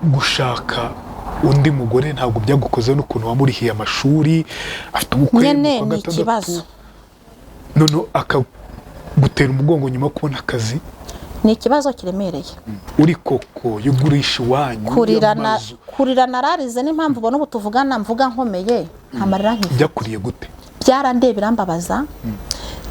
gushaka undi mugore ntabwo byagukoze n'ukuntu wamurihiye amashuri afite ubukwe mu gatandatu none akagutera umugongo nyuma kubona akazi ni ikibazo kiremereye uri koko yugurisha iwanyu kurira nararize n'impamvu ubona ubu tuvugana mvuga nkomeye amarira nk'ifu byakuriye gute byarandeye birambabaza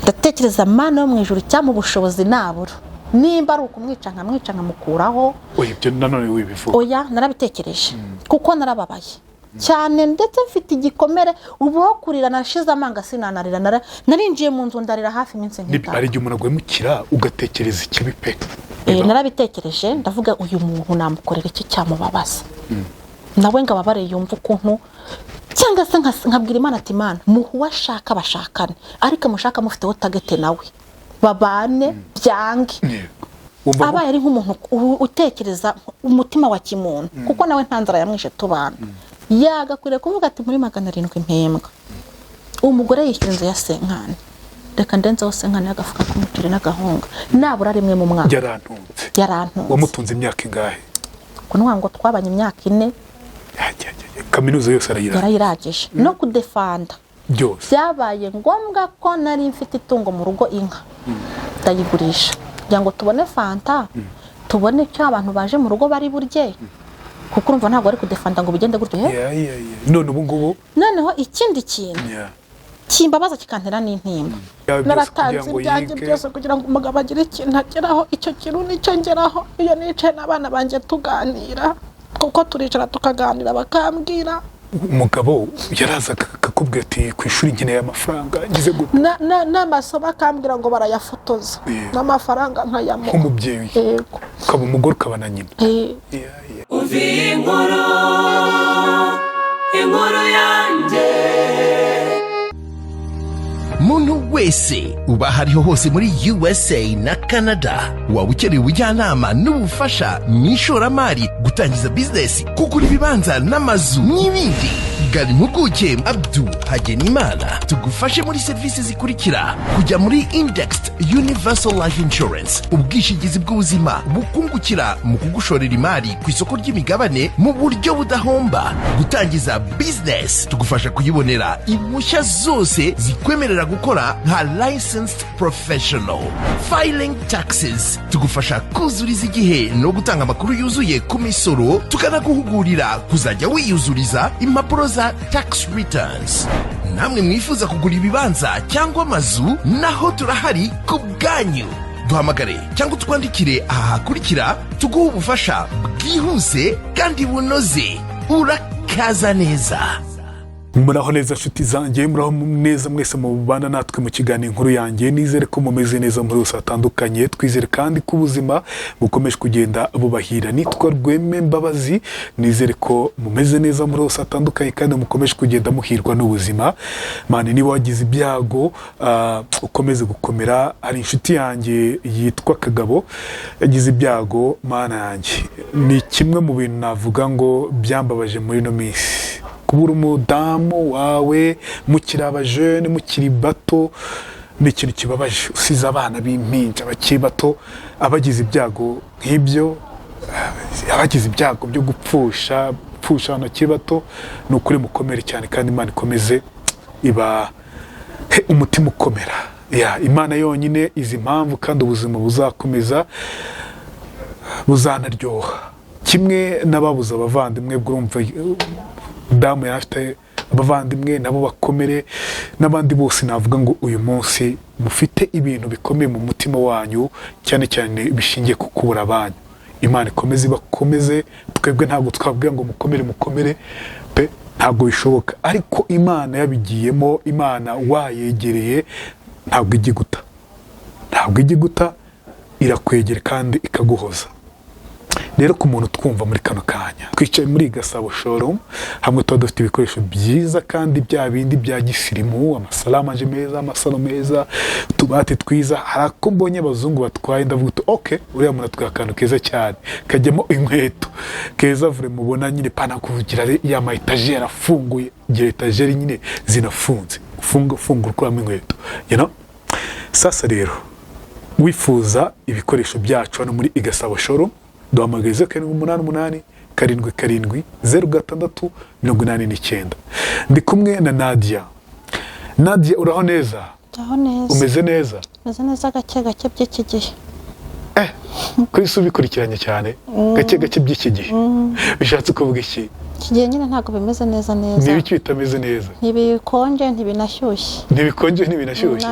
ndatekereza Mana yo mu ijuru cyangwa ubushobozi nabura nimba ari ukumwica nkamukuraho ibyo nanone wibivuga oya narabitekereje kuko narababaye cyane ndetse mfite igikomere ubu kurira nashize amanga sinanarira narinjiye mu nzu ndarira hafi iminsi nk'itanu ari igihe umuntu agwemukira ugatekereza ikibi pe narabitekereje ndavuga uyu muntu namukorera iki cyamubabaza nawe ngo ababare yumva ukuntu cyangwa se nkabwira Imana ati Imana muhu washaka bashakane ariko mushaka mufiteho tagete nawe babane byange abaye ari nk'umuntu utekereza umutima wa kimuntu kuko nawe ntanzara yamwishe tubana yagakwiriye kuvuga ati muri 700 impembwa umugore yishyura inzu ya senkane reka ndenzeho senkane agafuka k'umuceri n'agahunga nabura rimwe mu mwaka yarantunze wamutunze imyaka ingahe kunwa ngo twabanye imyaka 4 kaminuza yose yarayiragije no kudefanda byose byabaye ngombwa ko nari mfite itungo mu rugo inka ndayigurisha kugira ngo tubone fanta tubone cyo abantu baje mu rugo bari burye kuko urumva ntabwo ari kudefanda ngo bigende gutyo none ubu ngubu noneho ikindi kintu kimbabaza kikantera n'intimba naratanze ibyanjye byose kugira ngo umugabo agire ikintu ageraho icyo kintu nicyo ngeraho iyo nicaye n'abana banjye tuganira kuko turicara tukaganira bakambwira umugabo yaraza akakubwira ati ku ishuri nkeneye amafaranga ngize gute n'amasomo akambwira ngo barayafotoza n'amafaranga nkayamuha nk'umubyeyi ukaba umugore ukaba na nyina uvi inkuru yanjye muntu wese uba hariho hose muri USA na Canada waba ukeneye ubujyanama n'ubufasha mu ishoramari gutangiza business kugura ibibanza n'amazu n'ibindi gana impuguke Abdu Hagenimana tugufashe muri serivisi zikurikira kujya muri Indexed Universal Life Insurance ubwishingizi bw'ubuzima bukungukira mu kugushorera imari ku isoko ry'imigabane mu buryo budahomba gutangiza business tugufasha kuyibonera impushya zose zikwemerera gukora nka licensed professional filing taxes tugufasha kuzuriza igihe no gutanga amakuru yuzuye ku misoro tukanaguhugurira kuzajya wiyuzuriza impapuro za tax returns namwe mwifuza kugura ibibanza cyangwa amazu naho turahari ku bwanyu duhamagare cyangwa twandikire aha hakurikira tuguhe ubufasha bwihuse kandi bunoze urakaza neza muraho neza nshuti zanjye muraho neza mwese mubana natwe mu kiganiro inkuru yanjye nizere ko mumeze neza muri hose hatandukanye twizere kandi ko ubuzima bukomeje kugenda bubahira nitwa Rweme Mbabazi nizere ko mumeze neza muri hose hatandukanye kandi mukomeje kugenda muhirwa n'ubuzima mani niba wagize ibyago ukomeze gukomera hari inshuti yanjye yitwa Kagabo yagize ibyago mana yanjye ni kimwe mu bintu navuga ngo byambabaje muri no minsi kubura umudamu wawe mukiri abajene mukiri bato ni ikintu kibabaje usize abana b'impinja bakiri bato abagize ibyago nk'ibyo abagize ibyago byo gupfusha bakiri bato ni ukuri mukomere cyane kandi Imana ikomeze iba umutima ukomera Imana yonyine izi impamvu kandi ubuzima buzakomeza buzanaryoha kimwe n'ababuze abavandimwe bwumva damu yafite abavandimwe nabo bakomere n'abandi bose navuga ngo uyu munsi mufite ibintu bikomeye mu mutima wanyu cyane cyane bishingiye ku kubura abanyu Imana ikomeze bakomeze twebwe ntabwo twabwira ngo mukomere pe ntabwo bishoboka ariko Imana yabigiyemo Imana wayegereye ntabwo igiguta irakwegera kandi ikaguhoza rero ku muntu twumva muri kano kanya twicaye muri Gasabo showroom hamwe tuba dufite ibikoresho byiza kandi bya bindi bya gisirimu amasalamaje meza amasalo meza tubate twiza harako mbonye abazungu batwaye ndavuga okay uriya muntu atwaye akantu keza cyane kajyamo inkweto keza vure mubona nyine pana kuvugira ya ma etagere afunguye igihe etagere nyine zinafunze funga ukuramo inkweto sasa rero wifuza ibikoresho byacu hano muri Gasabo showroom duhamagaze 788 07 ndi kumwe na Nadia. Nadia, uraho neza? aho neza Umeze neza? meze neza gake by'iki gihe kuri se ubikurikiranye cyane gake by'iki gihe bishatse kuvuga iki? kigiye nyine ntabwo bimeze neza N'ibiki bitameze neza? ntibikonje ntibinashyushye Ntibikonje ntibinashyushye?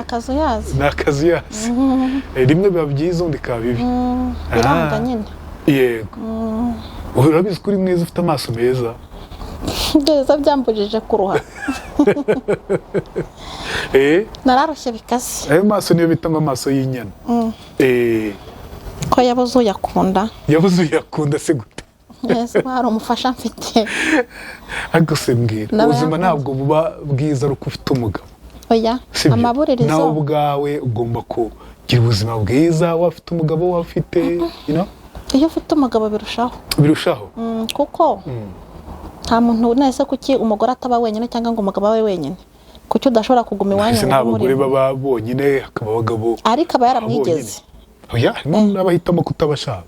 ni akazuyazi rimwe biba byiza undi ka bibi biranga nyine yego urabizi ko uri mwiza ufite amaso meza byiza byambujije kuruha nararushye bikaze ayo maso niyo bita amaso y'inyana ko yabuze uyakunda se gute? Yesu hari umufasha mfite ariko se mbwira ubuzima ntabwo buba bwiza ari uko ufite umugabo. oya amaburirizo nawe ubwawe ugomba kugira ubuzima bwiza wafite umugabo wafite iyo ufite umugabo birushaho kuko nta muntu nese kuki umugore ataba wenyine cyangwa ngo umugabo abe wenyine kuki udashobora kuguma iwanyu ngo n'abagore baba bonyine hakaba abagabo ariko aba yaramwigeze oya n'abahitamo kutabashaka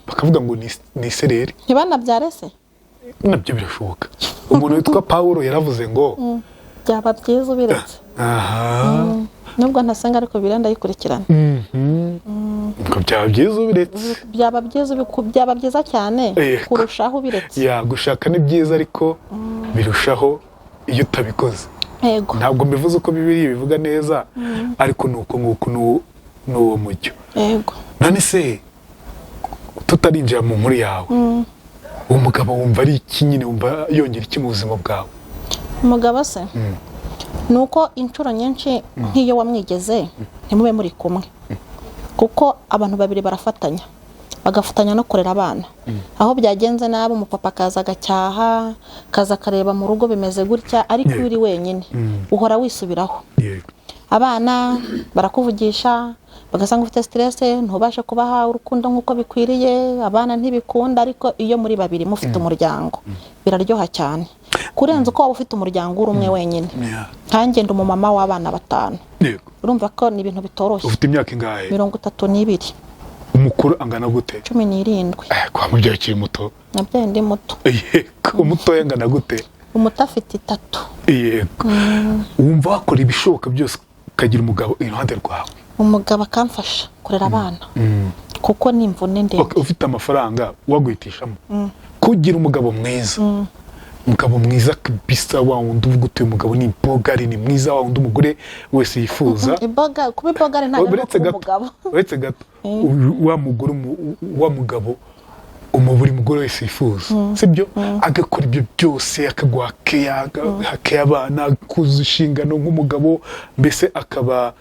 bakavuga ngo ni isereri ntibanabyare se nabyo birashoboka. Umuntu witwa Paulo yaravuze ngo byaba byiza ubiretse nubwo ntasenga ariko birenda yikurikirana byaba byiza ubiretse byaba byiza cyane kurushaho ubiretse gushaka ni byiza ariko birushaho iyo utabikoze. yego ntabwo mbivuze uko Bibiliya bivuga neza ariko nuko n'uwo mujyo. yego none se tutarinjira mu nkuru yawe uwo mugabo wumva ari iki nyine wumva yongera iki mu buzima bwawe? umugabo se nuko inshuro nyinshi nk'iyo wamwigeze ntimube muri kumwe kuko abantu babiri barafatanya bagafatanya no kurera abana aho byagenze nabi umupapa akaza agacyaha kaza akareba mu rugo bimeze gutya ariko uri wenyine uhora wisubiraho abana barakuvugisha bagasanga ufite stress ntubashe kubaha urukundo nk'uko bikwiriye abana ntibikunda ariko iyo muri babiri mufite umuryango biraryoha cyane kurenza uko waba ufite umuryango uri umwe wenyine nkanjye ndi umumama w'abana 5 urumva ko ni ibintu bitoroshye. Ufite imyaka ingahe? 32. Umukuru angana gute? 17. Kwa mubyeyi ukiri muto? Nabyeyi ndi muto. Yego umuto yangana gute? Umuto afite 3. Yego wumva wakora ibishoboka byose ukagira umugabo iruhande rwawe? Umugabo akamfasha kurera abana kuko ni imvune ndende. Ufite amafaranga waguhitishamo kugira umugabo mwiza umugabo mwiza kabisa wa wundi uvuga utuye umugabo ni bogari ni mwiza wa wundi umugore wese yifuza kuba bogari ntabwo ari umugabo uretse gato wa mugabo buri mugore wese yifuza sibyo agakora ibyo byose akaguha keya abana kuzuza inshingano nk'umugabo mbese akaba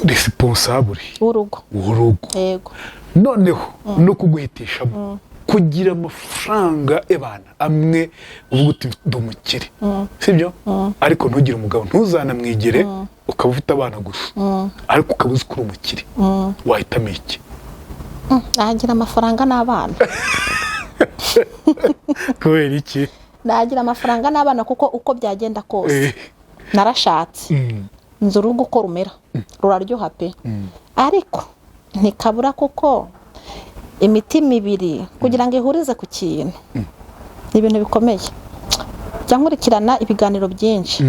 responsable urugo yego noneho no kuguhitishamo kugira amafaranga ebana amwe uvuga uti ndumukire sibyo ariko ntugire umugabo ntuzanamwigire ukaba ufite abana gusa ariko ukaba uzi ko umukire wahitamo iki? nagira amafaranga n'abana. Kubera iki? nagira amafaranga n'abana kuko uko byagenda kose narashatse nzi urugo uko rumera ruraryoha pe ariko ntikabura kuko imitima ibiri kugira ngo ihurize ku kintu ibintu bikomeye cyankurikirana ibiganiro byinshi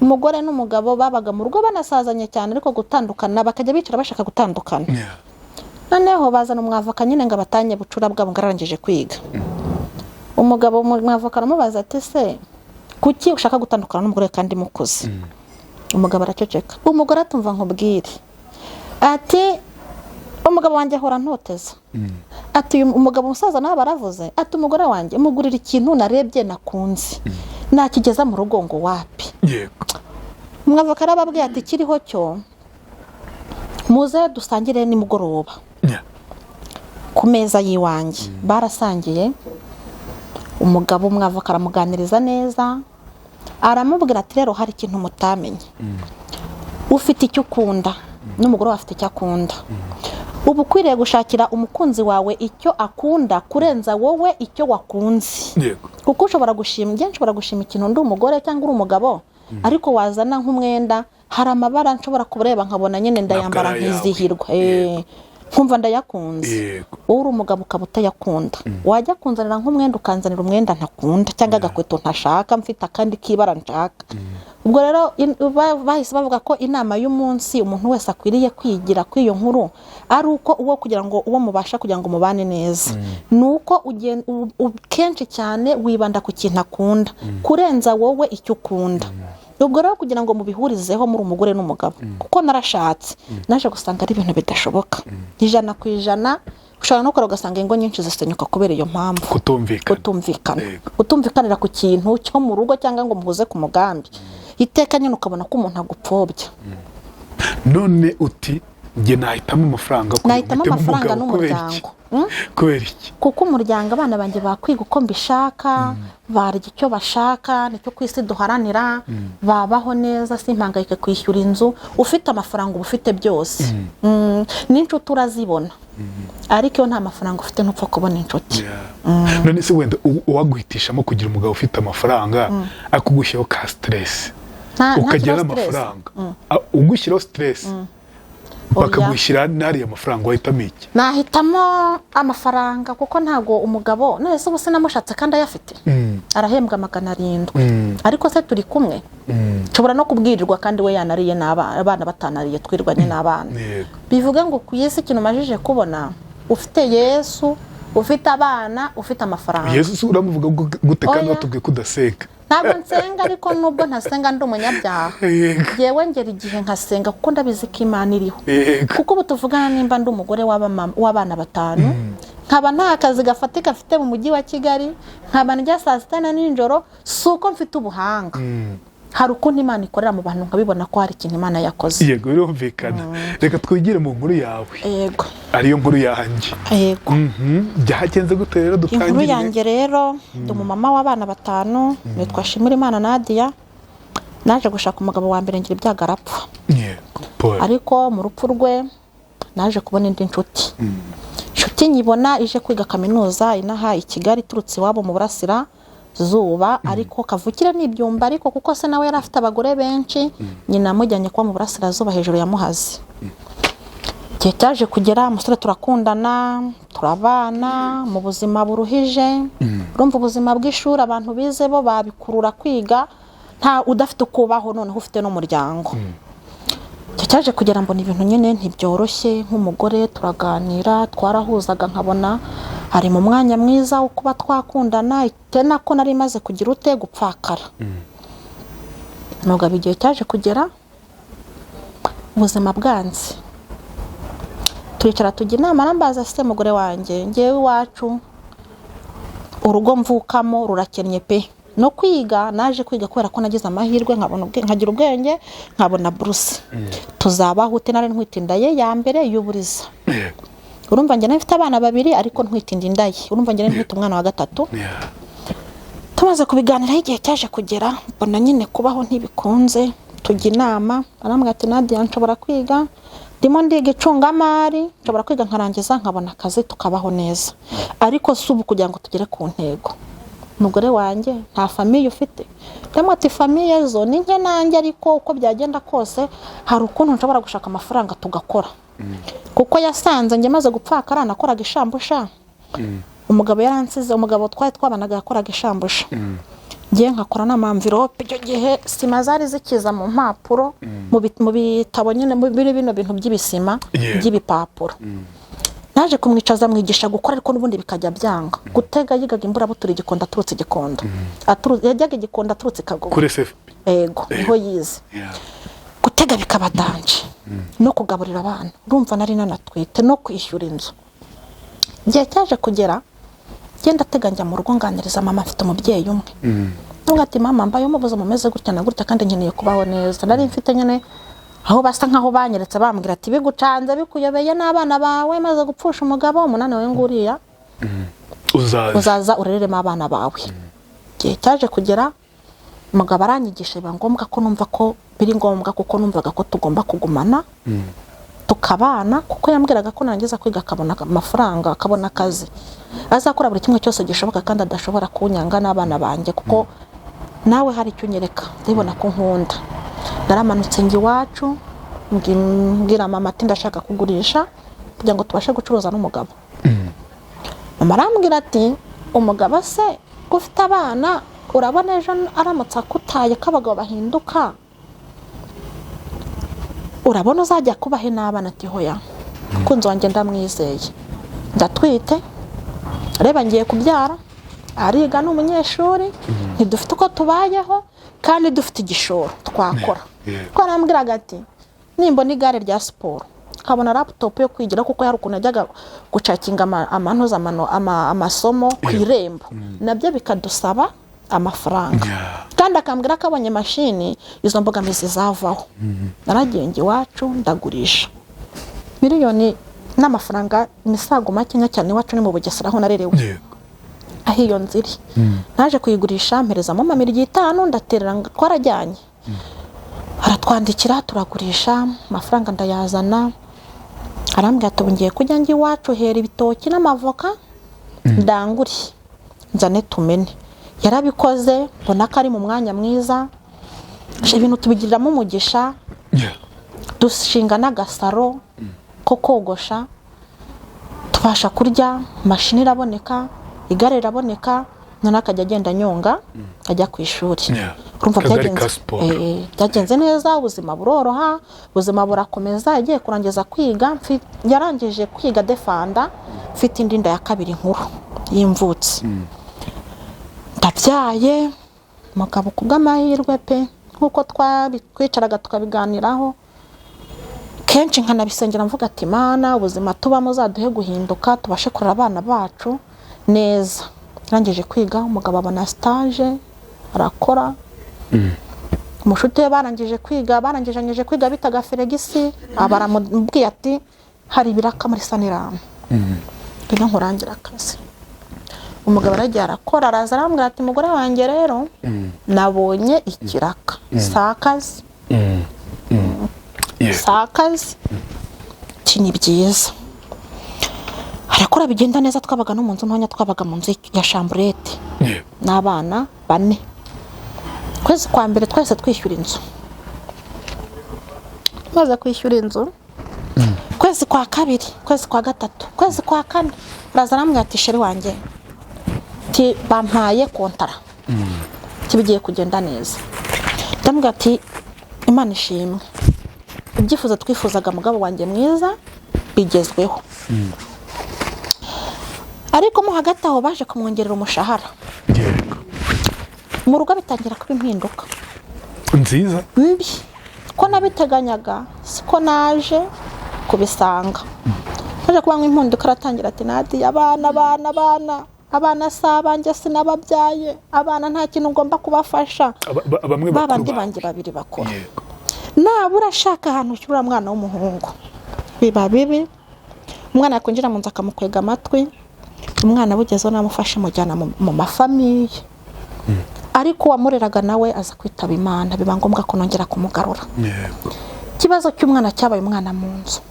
umugore n'umugabo babaga mu rugo banasazanye cyane ariko gutandukana bakajya bicara bashaka gutandukana noneho bazana umwavoka nyine ngo abatanye bucura bwabo ngarangije kwiga umugabo umwavoka aramubaza ati se kuki ushaka gutandukana n'umugore kandi mukuze umugabo araceceka umugore atumva nkubwire ati umugabo wanjye ahora ntoteza ati umugabo umusaza nawe baravuze ati umugore wanjye mugurira ikintu narebye nakunze nakigeza mu rugo ngo wapi umwavoka arababwiye ati kiriho cyo muze dusangire nimugoroba ku meza yiwanjye barasangiye umugabo umwavoka aramuganiriza neza aramubwira ati rero hari ikintu mutamenye ufite icyo ukunda n'umugore afite icyo akunda ubu ukwiriye gushakira umukunzi wawe icyo akunda kurenza wowe icyo wakunze kuko ushobora gushima ikintu ndi umugore cyangwa uri umugabo ariko wazana nk'umwenda hari amabara nshobora kubureba nkabona nyine ndayambara nkizihirwa nkumva ndayakunze Yego. wowe uri umugabo ukaba utayakunda wajya kunzanira nk'umwenda ukanzanira umwenda ntakunda cyangwa agakweto ntashaka mfite akandi k'ibara nshaka ubwo rero bahise bavuga ko inama y'umunsi umuntu wese akwiriye kwigira kuri iyo nkuru ari uko uwo kugira ngo uwo mubasha kugira ngo mubane neza ni uko kenshi cyane wibanda ku kintu akunda kurenza wowe icyo ukunda ubwo rero kugira ngo mubihurizeho muri umugore n'umugabo kuko narashatse naje gusanga ari ibintu bidashoboka 100% ushobora no ugasanga ingo nyinshi zisenyuka kubera iyo mpamvu kutumvikanira ku kintu cyo mu rugo cyangwa ngo muhuze ku mugambi iteka nyine ukabona ko umuntu agupfobya none uti nge nahitamo amafaranga n'umuryango kubera iki kuko umuryango abana banjye bakwiga uko mbishaka barya icyo bashaka nicyo ku isi duharanira babaho neza simpangayike kwishyura inzu ufite amafaranga uba ufite byose n'inshuti urazibona ariko iyo nta mafaranga ufite ntupfa kubona inshuti none se wenda uwaguhitishamo kugira umugabo ufite amafaranga akugushyiraho ka stress ukagira n'amafaranga ugushyiraho stress bakagushyira n'ariya mafaranga wahitamo iki nahitamo amafaranga kuko ntago umugabo nese ubu sinamushatse kandi ayafite arahembwa 700 ariko se turi kumwe nshobora no kubwirirwa kandi we yanariye n'abana batanariye twirwanye n'abana bivuga ngo ku Yesu ikintu majije kubona ufite Yesu ufite abana ufite amafaranga Yesu uramuvuga gute kandi watubwiye kudasenga ntabwo nsenga ariko nubwo ntasenga ndi umunyabyaha yewe ngera igihe nkasenga kuko ndabizi ko Imana iriho kuko ubu tuvugana nimba ndi umugore w'abana 5 nkaba nta kazi gafatika afite mu mujyi wa Kigali nkaba njya saa 6 n'ijoro suko mfite ubuhanga hari ukuntu Imana ikorera mu bantu nkabibona ko hari ikintu Imana yakoze yego birumvikana reka twigire mu nkuru yawe yego ariyo nkuru yanjye yego byagenze gute rero dutangire inkuru yanjye rero ndi umumama w'abana 5 nitwa Shimira Imana Nadia naje gushaka umugabo wa mbere ngira ibyago arapfa ariko mu rupfu rwe naje kubona indi nshuti nyibona ije kwiga kaminuza inaha i Kigali turutse iwabo mu Burasira zuba ariko kavukira n'ibyumba ariko kuko se nawe yari afite abagore benshi nyina mujyanye kwa mu Burasirazuba hejuru ya Muhazi gihe cyaje kugera umusore turakundana turabana mu buzima buruhije urumva ubuzima bw'ishuri abantu bize bo babikurura kwiga nta udafite ukubaho noneho ufite n'umuryango cyaje kugera mbona ibintu nyine ntibyoroshye nk'umugore turaganira twarahuzaga nkabona hari mu mwanya mwiza wo kuba twakundana itena ko nari maze kugira ute gupfakara nubwo igihe cyaje kugera ubuzima bwanze turicara tujya inama nambaza se mugore wanjye ngewe iwacu urugo mvukamo rurakennye pe no kwiga naje kwiga kubera ko nagize amahirwe nkagira ubwenge nkabona buruse tuzabaho ute nari ntwitindaye ya mbere y'uburiza urumva njye nafite abana 2 ariko ntwitinda indaye urumva njye ntwite umwana wa 3 tumaze kubiganira igihe cyaje kugera mbona nyine kubaho ntibikunze tujya inama arambwira ati Nadia nshobora kwiga ndimo ndiga icungamari nshobora kwiga nkarangiza nkabona akazi tukabaho neza ariko subu kugira ngo tugere ku ntego umugore wanjye nta famiye ufite ndamwe ati famiye zo ni nke nanjye ariko uko byagenda kose hari ukuntu nshobora gushaka amafaranga tugakora kuko yasanze njye maze gupfakara nakoraga ishambusha umugabo yaransize umugabo twabanaga yakoraga ishambusha ngiye nkakora n'amamvirope icyo gihe sima zari zikiza mu mpapuro mu bitabo nyine biri bino bintu by'ibisima by'ibipapuro naje kumwicaza mwigisha gukora ariko n'ubundi bikajya byanga gutega yigaga imbura butura igikondo aturutse igikondo yajyaga igikondo aturutse Kagogo kuri SFP yego niho yize gutega bikaba danje no kugaburira abana urumva nari nanatwite no kwishyura inzu igihe cyaje kugera genda teganja mu rugo nganiriza mama afite umubyeyi umwe nubwo ati mama mbaye umubuza mumeze gutya na gutya kandi nkeneye kubaho neza nari mfite nyene aho basa nkaho banyeretse bambwira ati bigucanze bikuyobeye n'abana bawe maze gupfusha umugabo umunani we nguriya uzaza urereremo abana bawe gihe cyaje kugera umugabo aranyigisha biba ngombwa ko numva ko biri ngombwa kuko numvaga ko tugomba kugumana tukabana kuko yambwiraga ko nangiza kwiga akabona amafaranga akabona akazi azakora buri kimwe cyose gishoboka kandi adashobora kunyanga n'abana banjye kuko nawe hari icyo nyereka ndibona ko nkunda naramanutse ngi wacu mbwira mama ati ndashaka kugurisha kugira ngo tubashe gucuruza n'umugabo. Mama arambwira ati umugabo se ufite abana urabona ejo aramutse akutaye ko abagabo bahinduka urabona uzajya kubahe n'abana? Ati hoya kunzi wanjye ndamwizeye, ndatwite, reba ngiye kubyara, ariga n'umunyeshuri, ntidufite uko tubayeho kandi dufite igishoro twakora. Ko arambwiraga ati nimbona igare rya siporo kabona laptop yo kwigira, kuko hari ukuntu ajyaga gucakinga amasomo ku irembo, nabyo bikadusaba amafaranga. Kandi akambwira ko abonye mashini izo mbogamizi zavaho. Naragiye ngi iwacu ndagurisha miliyoni n'amafaranga imisago makenya cyane. Iwacu ni mu Bugesera aho narerewe, aho iyo nziri naje kuyigurisha mpereza mu mamiri 5 ndaterera twarajyanye, aratwandikira turagurisha, amafaranga ndayazana. Arambwira ati ngiye kujya ngi iwacu hera ibitoki n'amavoka ndanguri nzane tumene. Yarabikoze mbona ko ari mu mwanya mwiza, ibintu tubigiriramo umugisha. Dushinga n'agasaro ko kogosha, tubasha kurya, mashini iraboneka, igare iraboneka, none akajya agenda nyonga ajya ku ishuri. Urumva byagenze neza, ubuzima buroroha, ubuzima burakomeza. Yagiye kurangiza kwiga, yarangije kwiga defanda, mfite indi nda ya kabiri nkuru y'imvutsi. Ndabyaye umugabo kubw'amahirwe pe, nkuko twicaraga tukabiganiraho kenshi nkanabisengera mvuga ati Mana ubuzima tubamo zaduhe guhinduka, tubashe kurera abana bacu neza. Yarangije kwiga, umugabo abona stage arakora. Umushuti we barangije kwiga bitaga Feregisi, abaramubwiye ati hari ibiraka muri Saniramu, ngwino nkurangira akazi. Umugabo aragiye arakora, araza arambwira ati mugore wanjye rero nabonye ikiraka sakazi. Sakazi kini byiza, arakora bigenda neza. Twabaga no mu nzu ntonya, twabaga mu nzu ya chambrette n'abana 4. Kwezi kwa mbere twese twishyura inzu, maze kwishyura inzu kwezi kwa kabiri, kwezi kwa gatatu, kwezi kwa kane araza arambwira ati sheri wanjye ti bampaye kontara kibigiye kugenda neza. Ndambwira ati Imana ishimwe, ibyifuzo twifuzaga mugabo wanjye mwiza bigezweho. Ariko mu hagati aho baje kumwongerera umushahara, mu rugo bitangira kuba impinduka nziza mbi. Ko nabiteganyaga siko naje kubisanga. Naje kuba impinduka, aratangira ati nadi abana saba njye sinababyaye, abana nta kintu ngomba kubafasha. Bamwe babandi banjye babiri bakora, nabura ashaka ahantu cyura mwana w'umuhungu biba bibi. Umwana yakwinjira mu nzu akamukwega amatwi, umwana bugezeho namufashe mujyana mu mafamiye. Ariko wamureraga nawe aza kwitaba Imana, biba ngombwa ko nongera kumugarura. Kibazo cy'umwana cyabaye umwana mu nzu,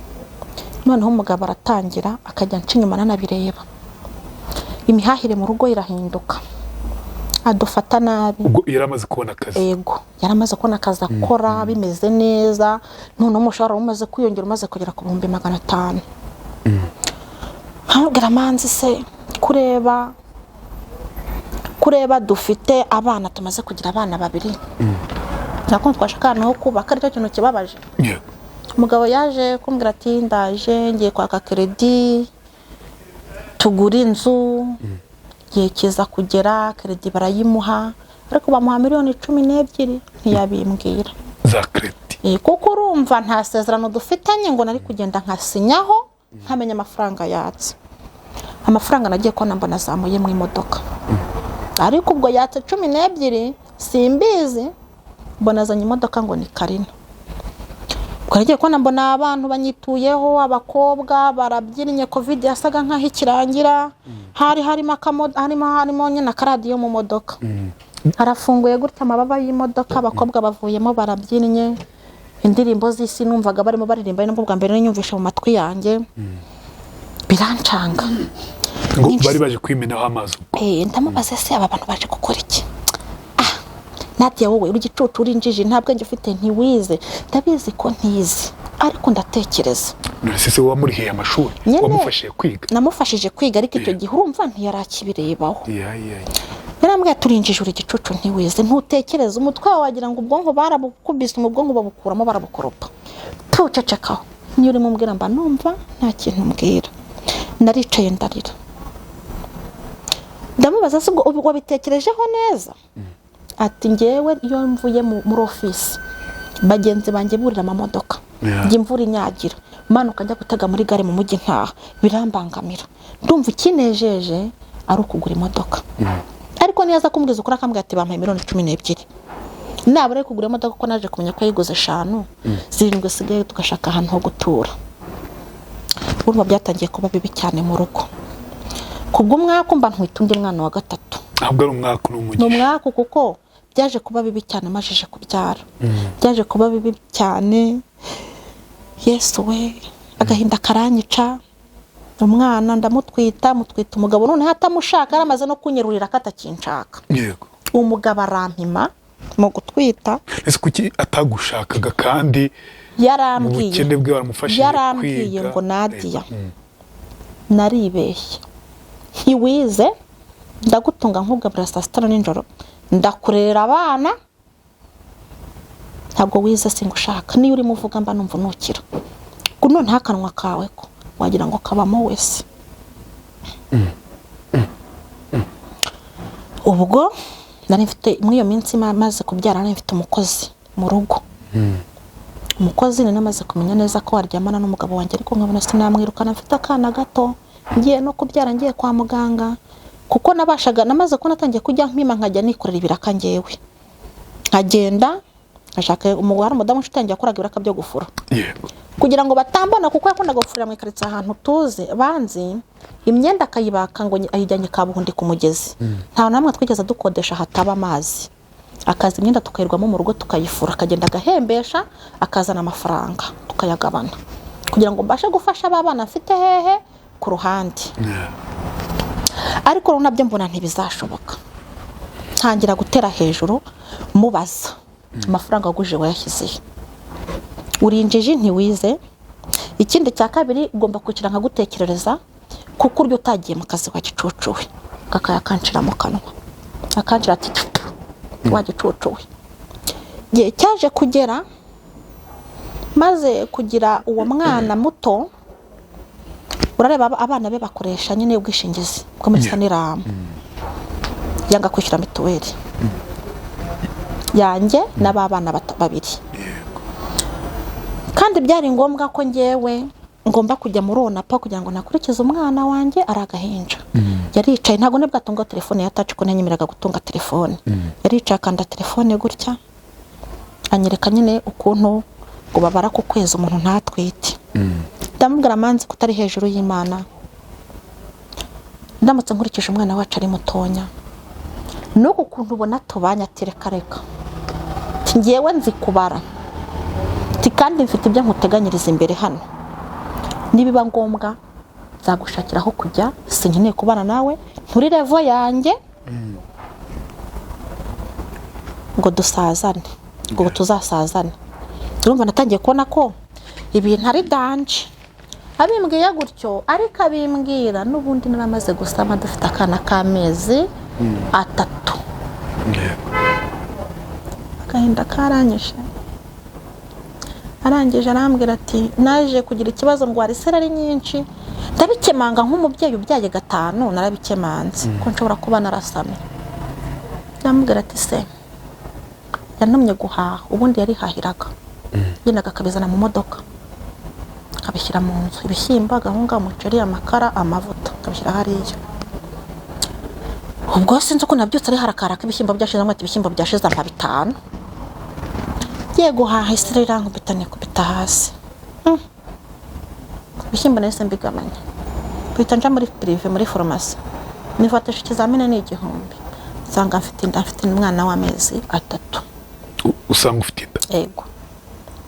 noneho umugabo aratangira akajya ncinyuma nanabireba. Imihahire mu rugo irahinduka, adufata nabi. Ubwo yaramaze kubona akazi? Yego, yaramaze kubona akazi akora bimeze neza. None umushahara umaze kwiyongera, umaze kugera ku 500. Hambwira manzi se kureba dufite abana, tumaze kugira abana 2. Nako twashakana ho kubaka, aricyo kintu kibabaje. Umugabo yaje kumbwira ati ndaje ngiye kwaka credit tugura inzu. Yekiza kugera credit barayimuha, ariko bamuha miliyoni 12 ntiyabimbwira za credit. Kuko urumva nta sezerano dufitanye ngo nari kugenda nkasinyaho nkamenya amafaranga yatse. Amafaranga nagiye ko nambona zamuye mu imodoka, ariko ubwo yatse 12 simbizi, mbona zanye imodoka ngo ni Karina. Kwaragiye ko nambona abantu banyituyeho, abakobwa barabyinnye, covid yasaga nkaho ikirangira. harimo nyine akaradiyo mu modoka. Harafunguye gutya amababa y'imodoka, abakobwa bavuyemo barabyinnye. Indirimbo z'isi numvaga barimo baririmba, n'ubwo bwa mbere nyumvisha mu matwi yanjye, birancanga. Ngo bari baje kwimenaho amazi. Ndamubaza se aba bantu baje gukora iki? Nadia wowe uri gicucu, uri injiji, nta bwenge ufite, ntiwize. Ndabizi ko ntizi, ariko ndatekereza none wamurihiye amashuri Nyene, wamufashije kwiga namufashije kwiga ariko icyo gihe urumva ntiyarakibirebaho yeah. yarambwiye turinjije uri gicucu ntiwize ntutekereza umutwe wawe wagira ngo ubwonko barabukubise ubwonko babukuramo barabukoropa tucecekaho niyo urimo umbwira mba numva nta kintu mbwira naricaye ndarira ndamubaza se ubwo wabitekerejeho neza ati ngewe iyo mvuye muri office bagenzi banjye burira amamodoka njye imvura inyagira manuka njya gutega muri gare mu mujyi ntaha birambangamira ndumva ikinejeje ari ukugura imodoka ariko niyaza kumbwiza ukuri akambwira ati bampaye $12,000 nabure kugura imodoka ko naje kumenya ko yiguze 5 zirindwi sigaye tugashaka ahantu ho gutura urumva byatangiye kuba bibi cyane mu rugo kubwo umwaka mba ntwita undi mwana wa gatatu ntabwo ari umwaka n'umugisha n'umwaka kuko byaje kuba bibi cyane amajije kubyara byaje kuba bibi cyane Yesu we agahinda karanyica umwana ndamutwita umugabo none hatamushaka aramaze no kunyerurira katakinshaka yego umugabo arampima mu gutwita ese kuki atagushakaga kandi yarambwiye ubukene bwe baramufashije yarambwiye ngo Nadia naribeshye ntiwize ndagutunga nk'ubwabura saa 6 n'ijoro ndakurera abana ntabwo wize singushaka niyo urimo uvuga mba numva nukira kuno nta kanwa kawe ko wagira ngo kabamo wese ubwo nari mfite muri iyo minsi maze kubyara nari mfite umukozi mu rugo umukozi nari namaze kumenya neza ko waryamana n'umugabo wanjye ariko nkabona sinamwirukana mfite akana gato ngiye no kubyara ngiye kwa muganga kuko nabashaga namaze ko natangiye kujya mpima nkajya nikorera ibiraka ngewe nkagenda ashaka umugwara umudamu ushitangiye akoraga ibiraka byo gufura kugira ngo batambona kuko yakundaga gufurira mu ikaritsa ahantu tuze banzi imyenda akayibaka ngo ayijyanye Kabuhundi ku mugezi nta namwe twigeze dukodesha hataba amazi akazi imyenda tukayirwamo mu rugo tukayifura akagenda agahembesha akazana amafaranga tukayagabana kugira ngo mbashe gufasha abana afite hehe ku ruhande ariko nabyo mbona ntibizashoboka ntangira gutera hejuru mubaza amafaranga aguje wayashyize urinjije ntiwize ikindi cya kabiri ugomba kukira nka gutekerereza kuko uryo utagiye mu kazi wagicucuwe kakayakancira mu kanwa akancira ati wagicucuwe gihe cyaje kugera maze kugira uwo mwana muto urareba abana be bakoresha nyine ubwishingizi bwo muri Saniramu yanga kwishyura mituweli yanjye n'abana babiri kandi byari ngombwa ko ngewe ngomba kujya muri onapa kugira ngo nakurikize umwana wanjye aragahinja yaricaye ntago ne bwatunga telefone ya touch ko nanyimiraga gutunga telefone yaricaye akanda telefone gutya anyereka nyine ukuntu ngo babara ku kwezi umuntu ntatwite ndamubwira manzi kutari hejuru y'Imana ndamutse nkurikije umwana wacu ari mutonya no kukuntu ubona tubanya tereka reka ngewe nzi kubara kandi mfite ibyo nkuteganyiriza imbere hano nibiba ngombwa zagushakira aho kujya sinkeneye kubana nawe nturi level yanjye ngo dusazane ngo tuzasazane urumva natangiye kubona ko ibintu ari danje abimbwiye gutyo ariko abimbwira n'ubundi naramaze gusama dufite akana k'amezi 3 agahinda karanyishe arangije arambwira ati naje kugira ikibazo ngo arisera ari nyinshi ndabikemanga nk'umubyeyi ubyaye 5 narabikemanze ko nshobora kuba narasamye ndamubwira ati se yantumye guhaha ubundi yari hahiraga yendaga kabizana mu modoka kabishyira mu nzu ibishyimbo agahunga umuceri amakara amavuta kabishyira hariya ubwo sinzi uko nabyutse ari harakara k'ibishyimbo byashize amwe ibishyimbo byashize ampa 5 giye guhaha isirira nkubitane kubita hasi ibishyimbo nese mbigamanya bita nja muri prive muri pharmacy nifatisha ikizamini ni 1,000 nsanga mfite umwana w'amezi 3 usanga ufite yego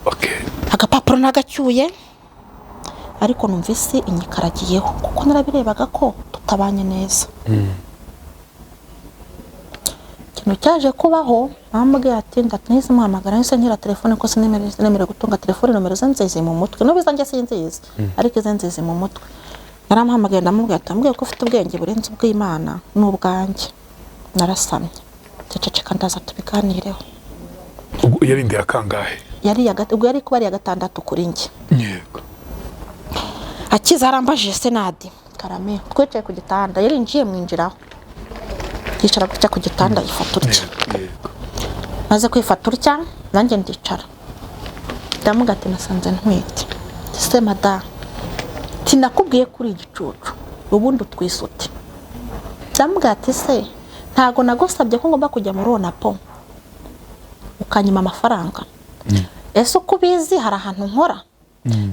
okay agapapuro nagacyuye ariko numvise inyikaragiyeho kuko narabirebaga ko tutabanye neza ikintu cyaje kubaho bambwiye ati ndatnise muhamagara nise nkira telefone ko sinemere gutunga telefone nomero zanzize mu mutwe no bizanjye sinzize ariko zanzize mu mutwe naramuhamagaye ndamubwiye ati ambwiye ko ufite ubwenge burenze ubw'Imana n'ubwanjye narasamye ceceka ndaza tubiganireho ubwo yari ndi akangahe yari ubwo yari kuba ari gatandatu kuri njye yego akiza arambajije Senadi karame twicaye ku gitanda yari ngiye mwinjiraho yicara gutya ku gitanda ifata urya maze kwifata urya nanjye ndicara ndamuga ati nasanze ntwite se mada tinakubwiye kuri igicucu ubundi utwisute ndamuga ati se ntago nagusabye ko ngomba kujya muri Onapo ukanyima amafaranga ese uko ubizi hari ahantu nkora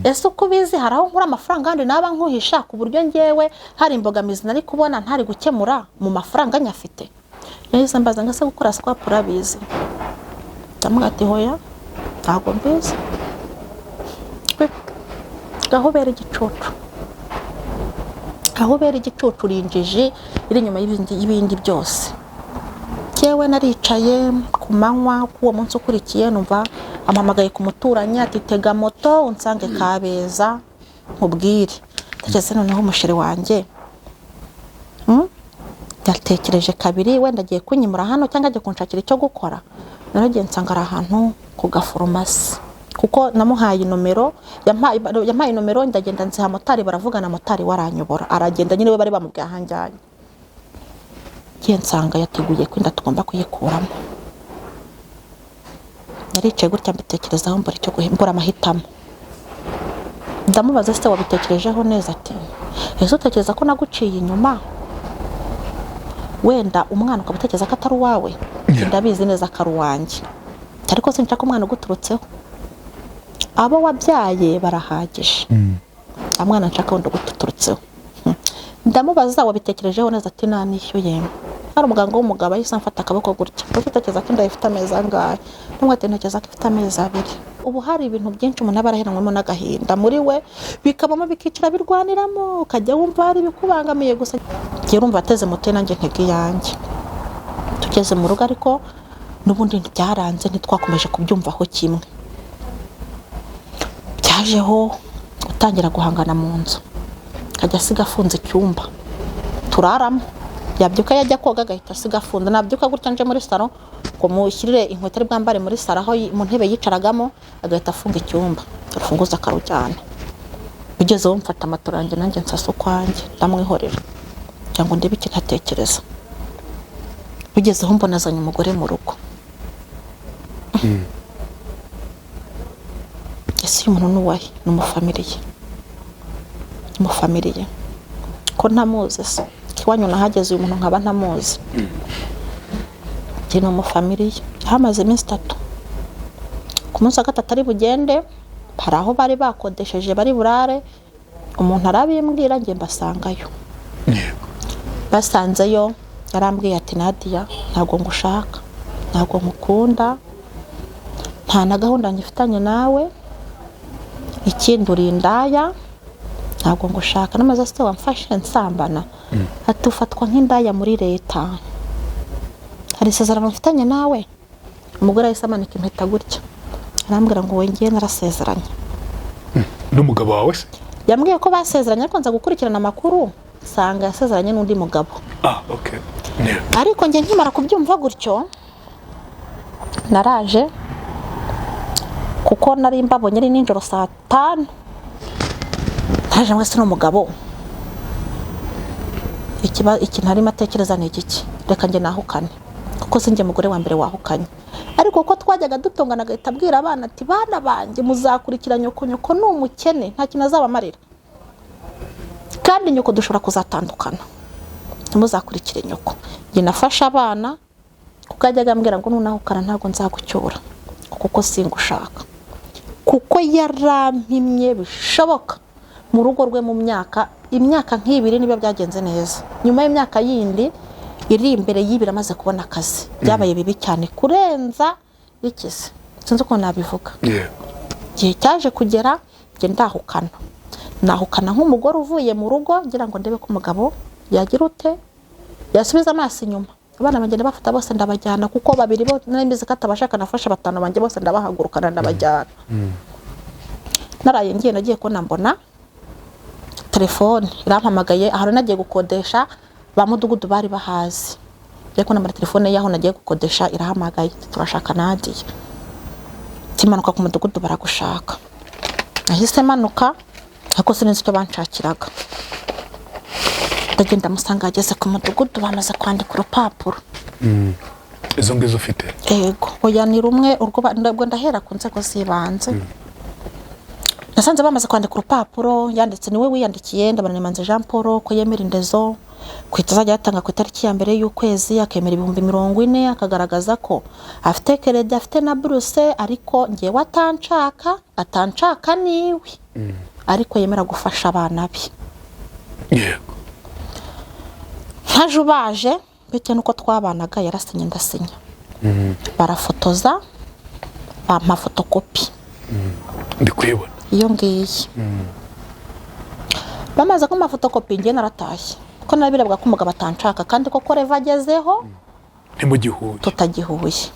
ese uko ubizi hari aho nkura amafaranga kandi naba nkuhisha ku buryo ngewe hari imbogamizi nari kubona ntari gukemura mu mafaranga nyafite yahise mbaza ngase gukora swap urabizi ndamuga ati hoya ntago mbizi gahobera igicucu rinjije iri nyuma y'ibindi byose cyewe naricaye ku manywa kuwo munsi ukurikiye numva ampamagaye ku muturanya ati tega moto unsange Kabeza nkubwire ndageze noneho umusheri wanjye yatekereje kabiri wenda agiye kunyimura hano cyangwa agiye kunshakira icyo gukora naragiye nsanga ari ahantu ku gaforomasi kuko namuhaye nomero yampaye nomero ndagenda nziha motari baravugana motari waranyobora aragenda nyine we bari bamubwiye ahanjyanye nsanga yateguye ko inda tugomba kuyikuramo naricaye gutya mbitekerezaho mbura icyo guhimbura amahitamo ndamubaza se wabitekerejeho neza ati ese utekereza ko naguciye inyuma wenda umwana ukabutekereza ko atari uwawe ndabizi neza ko ari uwanjye ariko sinshaka umwana uguturutseho abo wabyaye barahagije amwana nshaka wenda uguturutseho ndamubaza wabitekerejeho neza ati nanishyuye hari umuganga w'umugabo ahise amfata akaboko gutya utekereza ko inda ifite amezi angahe n'umwete ntekereza ko ifite amezi 2 ubu hari ibintu byinshi umuntu aba araheranwemo n'agahinda muri we bikabamo bikicara birwaniramo ukajya wumva hari bikubangamiye gusa ngiye urumva ateze moto nanjye ntege yanjye tugeze mu rugo ariko n'ubundi byaranze ntitwakomeje kubyumvaho kimwe byajeho gutangira guhangana mu nzu kajya asiga afunze icyumba turaramo yabyuka yajya koga agahita asiga afunze nabyuka gutya nje muri salo ngo mushyirire inkweto ari bwambare muri salo aho mu ntebe yicaragamo agahita afunga icyumba afunguza akarujyana bigezeho mfata amatorange nanjye nsasa ukwanjye ndamwihorera cyangwa ndebe iki ntatekereza bigezeho mbona azanye umugore mu rugo ese uyu muntu n'uwahe n'umufamiliye ko ntamuzi se kiwanyu nahageze uyu muntu nkaba ntamuzi kino umufamiliye hamaze iminsi 3 ku munsi wa gatatu ari bugende hari aho bari bakodesheje bari burare umuntu arabimbwira ngiye mbasangayo basanzeyo yarambwiye ati Nadia ntago ngushaka ntago nkukunda nta na gahunda ngifitanye nawe ikindi uri indaya ntago ngushaka namaze se wamfashe nsambana atufatwa nk'indaya muri leta hari isezerano mfitanye nawe umugore ahise amanika impeta gutya arambwira ngo ngiye narasezeranye n'umugabo wawe se yambwiye ko basezeranye ariko nza gukurikirana amakuru sanga yasezeranye n'undi mugabo okay ariko ngiye nkimara kubyumva gutyo naraje kuko nari mbabonye ari ninjoro 5:00 naje mwese n'umugabo iki ntari matekereza ni iki reka nge nahukane kuko sinjye mugore wa mbere wahukanye ariko uko twajyaga dutongana agahita abwira abana ati bana banjye muzakurikira nyoko n'umukene nta kintu azabamarira kandi nyoko dushobora kuzatandukana ntimuzakurikire nyoko nge nafashe abana kuko ajyaga ambwira ngo nunahukana ntabwo nzagucyura kuko singushaka kuko yarampimye bishoboka mu rugo rwe mu imyaka nk'ibiri niba byagenze neza nyuma y'imyaka yindi iri imbere y'ibiri amaze kubona akazi byabaye bibi cyane kurenza ikize sinzi uko nabivuga gihe cyaje kugera nge nahukana nk'umugore uvuye mu rugo ngira ngo ndebe ko umugabo yagira ute yasubiza amaso inyuma abana banjye bafata bose ndabajyana kuko babiri bo nemeze ko atabashaka nafasha batanu banjye bose ndabahagurukana ndabajyana. Naraye ngiye nagiye ko nambona telefone irampamagaye aho nagiye gukodesha ba mudugudu bari bahazi. Ariko nambara telefone yaho nagiye gukodesha irahamagaye turashaka Nadia. Timanuka ku mudugudu baragushaka. Nahise manuka ariko sinzi icyo banshakiraga. Ndagenda musanga ageze ku mudugudu bamaze kwandika urupapuro. Izo ngizo ufite? Yego, oya ni rumwe urwo ndahera ku nzego zibanze. Nasanze bamaze kwandika urupapuro yanditse niwe wiyandikiye Ndabanimanze Jean Paul ko yemera indezo kwitazajya yatanga ku itariki ya mbere y'ukwezi akemera 40,000 akagaragaza ko afite kerede afite na buruse ariko ngiye atanshaka niwe ariko yemera gufasha abana be. Yego. Haje baje bite nuko twabanaga yarasinye ndasinya. Barafotoza bampa fotokopi. Ndi kwibona. Iyo ngiye. Bamaze ko mafotokopi ngiye naratashye. Ko nabirebwa ko umugabo atanshaka kandi koko reva agezeho ntimugihuye. Tutagihuye.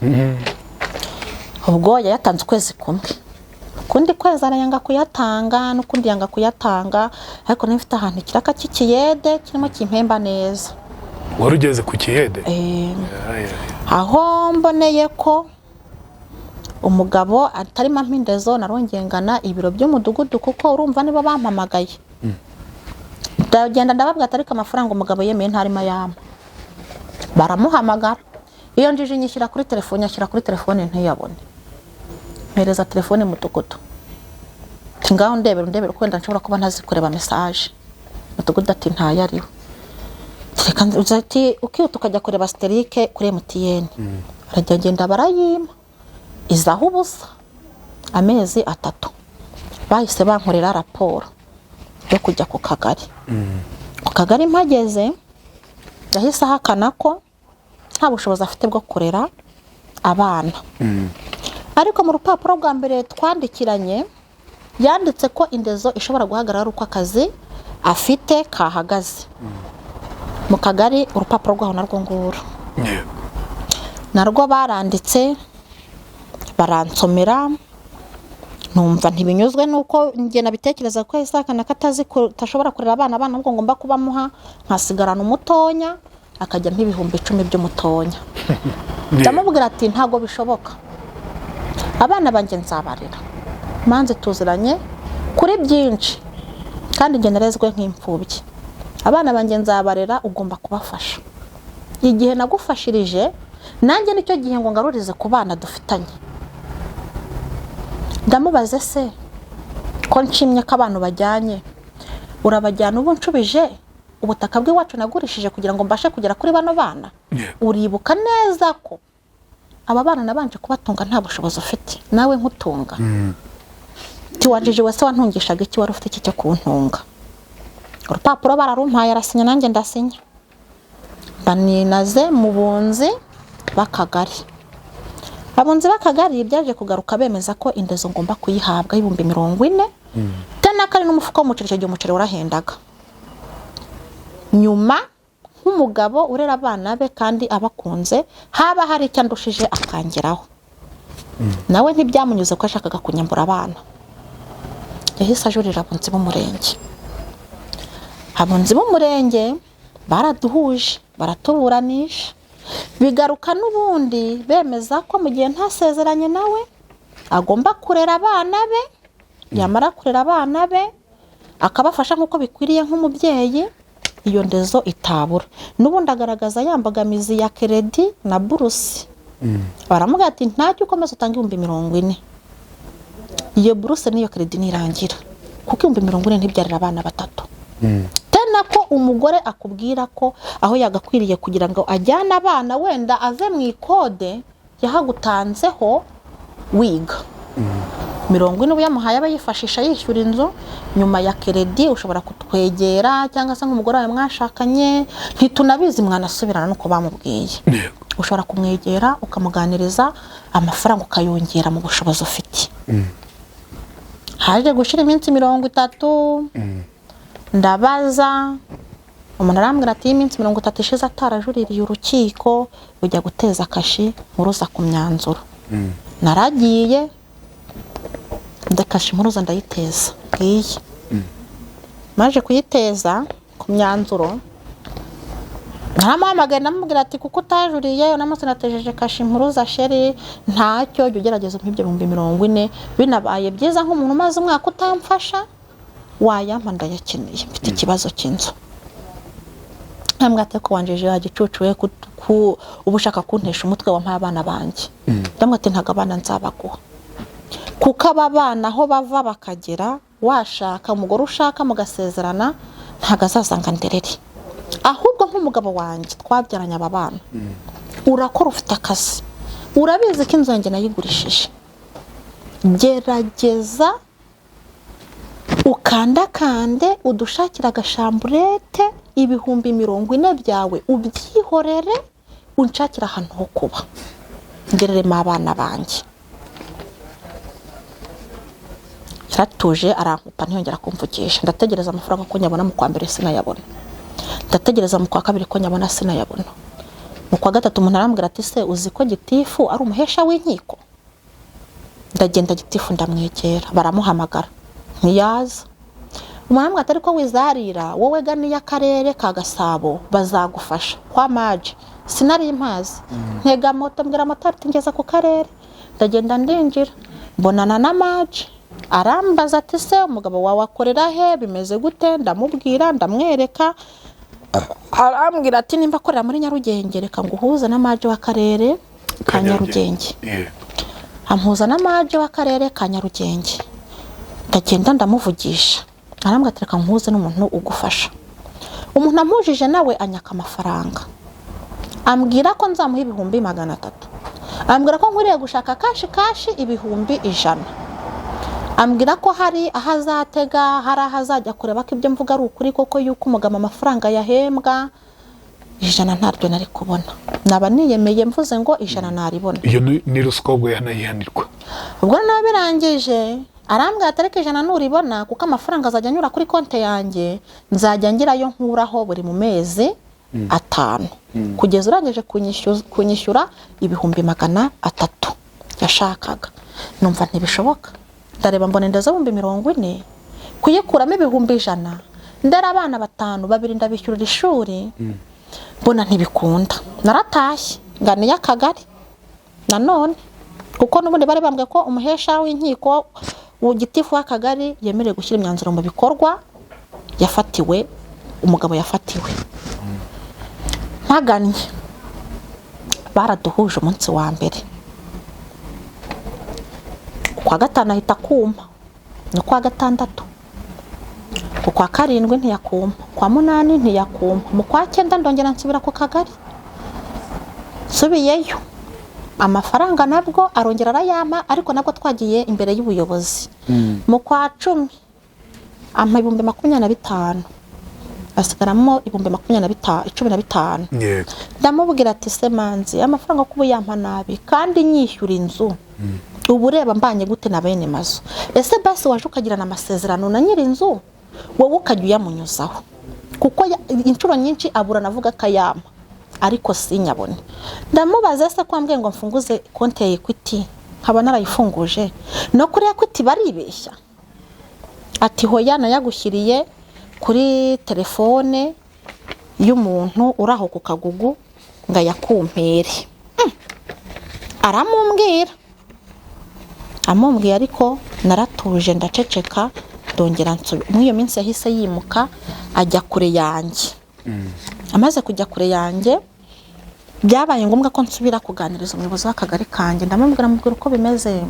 Ubwo yatanze ukwezi kumwe. Kundi kwezi arayanga kuyatanga n'ukundi yanga kuyatanga ariko nifite ahantu kiraka kikiyede kirimo kimpemba neza. Warugeze ku kiyede? Aho mboneye ko umugabo atari mampindezo narongengana ibiro by'umudugudu kuko urumva nibo bampamagaye. Ndagenda ndababwa atari amafaranga umugabo yemeye ntarimo yama. Baramuhamagara. Iyo njije nyishyira kuri telefone ashyira kuri telefone ntiyabone. Mpereza telefone mudugudu. Tingaho ndebera kwenda nshobora kuba ntazi kureba message. Mudugudu ati ntayariho. Reka uzati ukihuta ukajya kureba sterike kuri MTN. Baragenda barayima. Izaho ubusa. Amezi 3. Bahise bankorera raporo yo kujya ku kagari. Ku kagari mpageze yahise ahakana ko nta bushobozi afite bwo kurera abana. Ariko mu rupapuro rwa mbere twandikiranye yanditse ko indezo ishobora guhagarara uko akazi afite kahagaze. Mu kagari urupapuro rwaho narwo nguru. Narwo baranditse baransomera numva ntibinyuzwe nuko nge nabitekereza ko isakana katazi tashobora kurera abana ngo ngomba kubamuha nkasigarana umutonya akajya nk'ibihumbi 10 by'umutonya. Ndamubwira ati ntago bishoboka. Abana banjye nzabarera. Manze tuziranye kuri byinshi kandi nge narezwe nk'imfubyi. Abana banjye nzabarera ugomba kubafasha. Igihe nagufashirije nanjye nicyo gihe ngo ngarurize ku bana dufitanye. Ndamubaze se ko nshimye ko abantu bajyanye urabajyana ubu nshubije ubutaka bw'iwacu nagurishije kugira ngo mbashe kugera kuri bano bana. Uribuka neza ko aba bana nabanje kubatunga nta bushobozi ufite nawe nkutunga. Tiwajije wese wantungishaga iki wari ufite iki cyo kuntunga. Urupapuro bararumpaye arasinya nanjye ndasinya. Baninaze mu bunzi bakagari. Abunzi bakagari byaje kugaruka bemeza ko indezo ngomba kuyihabwa 40,000. Tena kari n'umufuko w'umuceri cyo umuceri urahendaga. Nyuma nk'umugabo urera abana be kandi abakunze haba hari cyandushije akangeraho. Nawe ntibyamunyuze ko ashakaga kunyambura abana. Yahise ajurira abunzi b'umurenge. Abunzi b'umurenge baraduhuje baratuburanisha. Bigaruka n'ubundi bemeza ko mu gihe ntasezeranye nawe agomba kurera abana be. Yamara kurera abana be akabafasha nkuko bikwiriye nk'umubyeyi iyo ndezo itabura. N'ubundi agaragaza yambagamizi ya keredi na buruse. Baramuga ati ntacyo ukomeza utanga 40,000. Iyo buruse niyo keredi nirangira kuko 40,000 ntibyarira abana 3. Tena ko umugore akubwira ko aho yagakwiriye kugira ngo ajyana abana wenda ave mu ikode yahagutanzeho wiga. 40 yamuhaye abayifashisha yishyura inzu nyuma ya keredi ushobora kutwegera cyangwa se nk'umugore wawe mwashakanye ntitunabizi mwanasubirana nuko bamubwiye. Ushobora kumwegera ukamuganiriza amafaranga ukayongera mu bushobozi ufite. Haje gushira iminsi 30. Ndabaza umuntu arambwira ati iminsi 30 ishize atarajuririye urukiko ujya guteza kashi muruza ku myanzuro. Naragiye ndakashi muruza ndayiteza ngiye. Maje kuyiteza ku myanzuro naramuhamagaye ndamubwira ati kuko utajuriye namase natejeje kashi mpuruza sheri ntacyo jya ugerageza nk'ibyo 40 binabaye byiza nk'umuntu maze umwaka utamfasha wayampa ndayakeneye mfite ikibazo cy'inzu. Namwate ko wanjeje yagicucuye ku ubushaka kuntesha umutwe wa mpabana banje. Ndamwate ntagabana nzabaguha kuko ababana aho bava bakagera washaka umugore ushaka mugasezerana ntagazasanga ndereri ahubwo nk'umugabo wanjye twabyaranye ababana urakora ufite akazi urabizi ko inzu yanjye nayigurishije gerageza ukandakande udushakira agashamburete 40,000 byawe ubyihorere unshakira ahantu ho kuba ngereremo abana banjye. Yaratuje arankupa ntiyongera kumvugisha. Ndategereza amafaranga ko nyabona mu kwa mbere sinayabona, ndategereza mu kwa kabiri ko nyabona sinayabona, mu kwa gatatu umuntu arambwira ati se uzi ko gitifu ari umuhesha w'inkiko? Ndagenda gitifu ndamwegera baramuhamagara ntiyaza. Umwambwa atari ko wizarira wowe ganiye akarere ka Gasabo bazagufasha kwa maje sinari impazi ntega moto mbwira motari tingeza ku karere. Ndagenda ndinjira mbonana na maje arambaza ati se umugabo wawe akorera he bimeze gute? Ndamubwira ndamwereka arambwira ati nimba akorera muri Nyarugenge reka nguhuza na maje w'akarere ka Nyarugenge. Ampuza na maje w'akarere ka Nyarugenge. Ndagenda ndamuvugisha arambwira ati reka nkuze n'umuntu ugufasha. Umuntu amujije nawe anyaka amafaranga ambwira ko nzamuha 300. Ambwira ko nkwiriye gushaka kashi 100. Ambwira ko hari ahazatega hari ahazajya kureba ko ibyo mvuga ari ukuri koko yuko umugama amafaranga yahembwa 100 ntaryo nari kubona. Naba niyemeye mvuze ngo 100 naribona. Iyo ni ruswa ubwo yanayihanirwa. Ubwo nabirangije arambwira atareke 100 nuribona kuko amafaranga azajya anyura kuri konte yanjye nzajya ngirayo nkuraho buri mu mezi 5 kugeza urangije kunyishyura 300 yashakaga. Numva ntibishoboka. Ndareba mbone ndaza 40 kuyikuramo 100 ndara abana 5 babiri ndabishyurira ishuri mbona ntibikunda. Naratashye nganiye akagari nanone kuko n'ubundi bari bambwe ko umuhesha w'inkiko ugitifu w'akagari yemereye gushyira imyanzuro mu bikorwa yafatiwe umugabo yafatiwe. Mpaganye baraduhuje umunsi wa mbere kwa gatanu ahita kuma no kwa gatandatu kwa karindwi ntiyakuma kwa munani ntiyakuma mu kwa 9 ndongera nsubira ku kagari subiyeyo amafaranga nabwo arongera arayama ariko nabwo twagiye imbere y'ubuyobozi mu kwa 10 ampa 25,000 asigaramo 25,000 ndamubwira ati se manzi amafaranga kubu yampa nabi kandi nyishyura inzu ubu reba mbanye gute na bene mazu ese basi waje ukagirana amasezerano na nyiri inzu wowe ukajya uyamunyuzaho kuko inshuro nyinshi abura navuga kayama ariko sinyabone. Ndamubaza se kwambwe ngo mfunguze konte ya Equity nkaba narayifunguje no kuri Equity baribeshya ati hoya nayagushyiriye kuri telefone y'umuntu uraho ku Kagugu nga yakumpere. Amumbwira ariko naratuje ndaceceka ndongera nsubira muri iyo minsi yahise yimuka ajya kure yanjye. Amaze kujya kure yanjye byabaye ngombwa ko nsubira kuganiriza umuyobozi w'akagari kanjye ndamubwira uko bimeze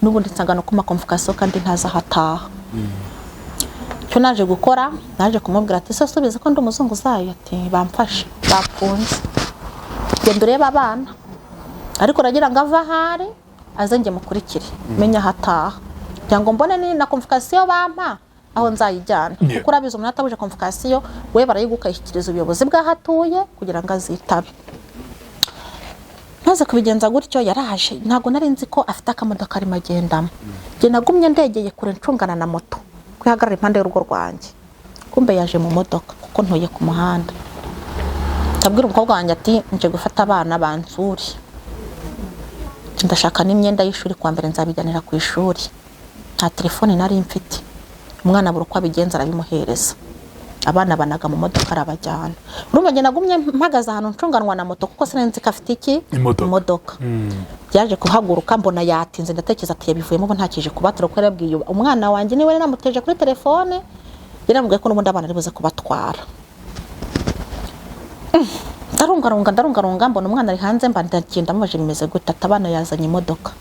n'ubundi nsangano ku makonfukasiyo kandi ntaza hataha. Cyo naje gukora naje kumubwira ati se subiza ko ndi umuzungu zayo ati bamfashe bakunze genda ureba abana ariko ragira ngo ava hari azenge mukurikire menya hataha cyangwa mbone ni na konfukasiyo bampa aho nzayijyana kuko urabizo umuntu atabuje konfukasiyo we barayigukayikiriza ubuyobozi bwahatuye kugira ngo azitabe. Maze kubigenza gutyo yaraje ntago nari nzi ko afite akamodoka ari magendamo. Je nagumye ndegeye kure ncungana na moto kwihagarara impande y'urugo rwanjye kumbe yaje mu modoka kuko ntuye ku muhanda. Ndabwira umukobwa wanjye ati nje gufata abana bansuri, ndashaka n'imyenda y'ishuri kwa mbere nzabijyanira ku ishuri. Nta telefone nari mfite, umwana buri uko abigenza arabimuhereza. Abana banaga mu modoka arabajyana. Urumva njye nagumye mpagaze ahantu ncunganwa na moto kuko sinzi ko afite iki imodoka. Yaje kuhaguruka mbona yatinze, ndatekereza ati yabivuyemo ntakije kubatira kuko yarabwiye umwana wanjye niwe namuteje kuri telefone, yaramubwiye ko n'ubundi abana aribuze kubatwara. Ndarungarunga mbona umwana ari hanze, mba ndagenda mubajije bimeze gute, ati abana yazanye imodoka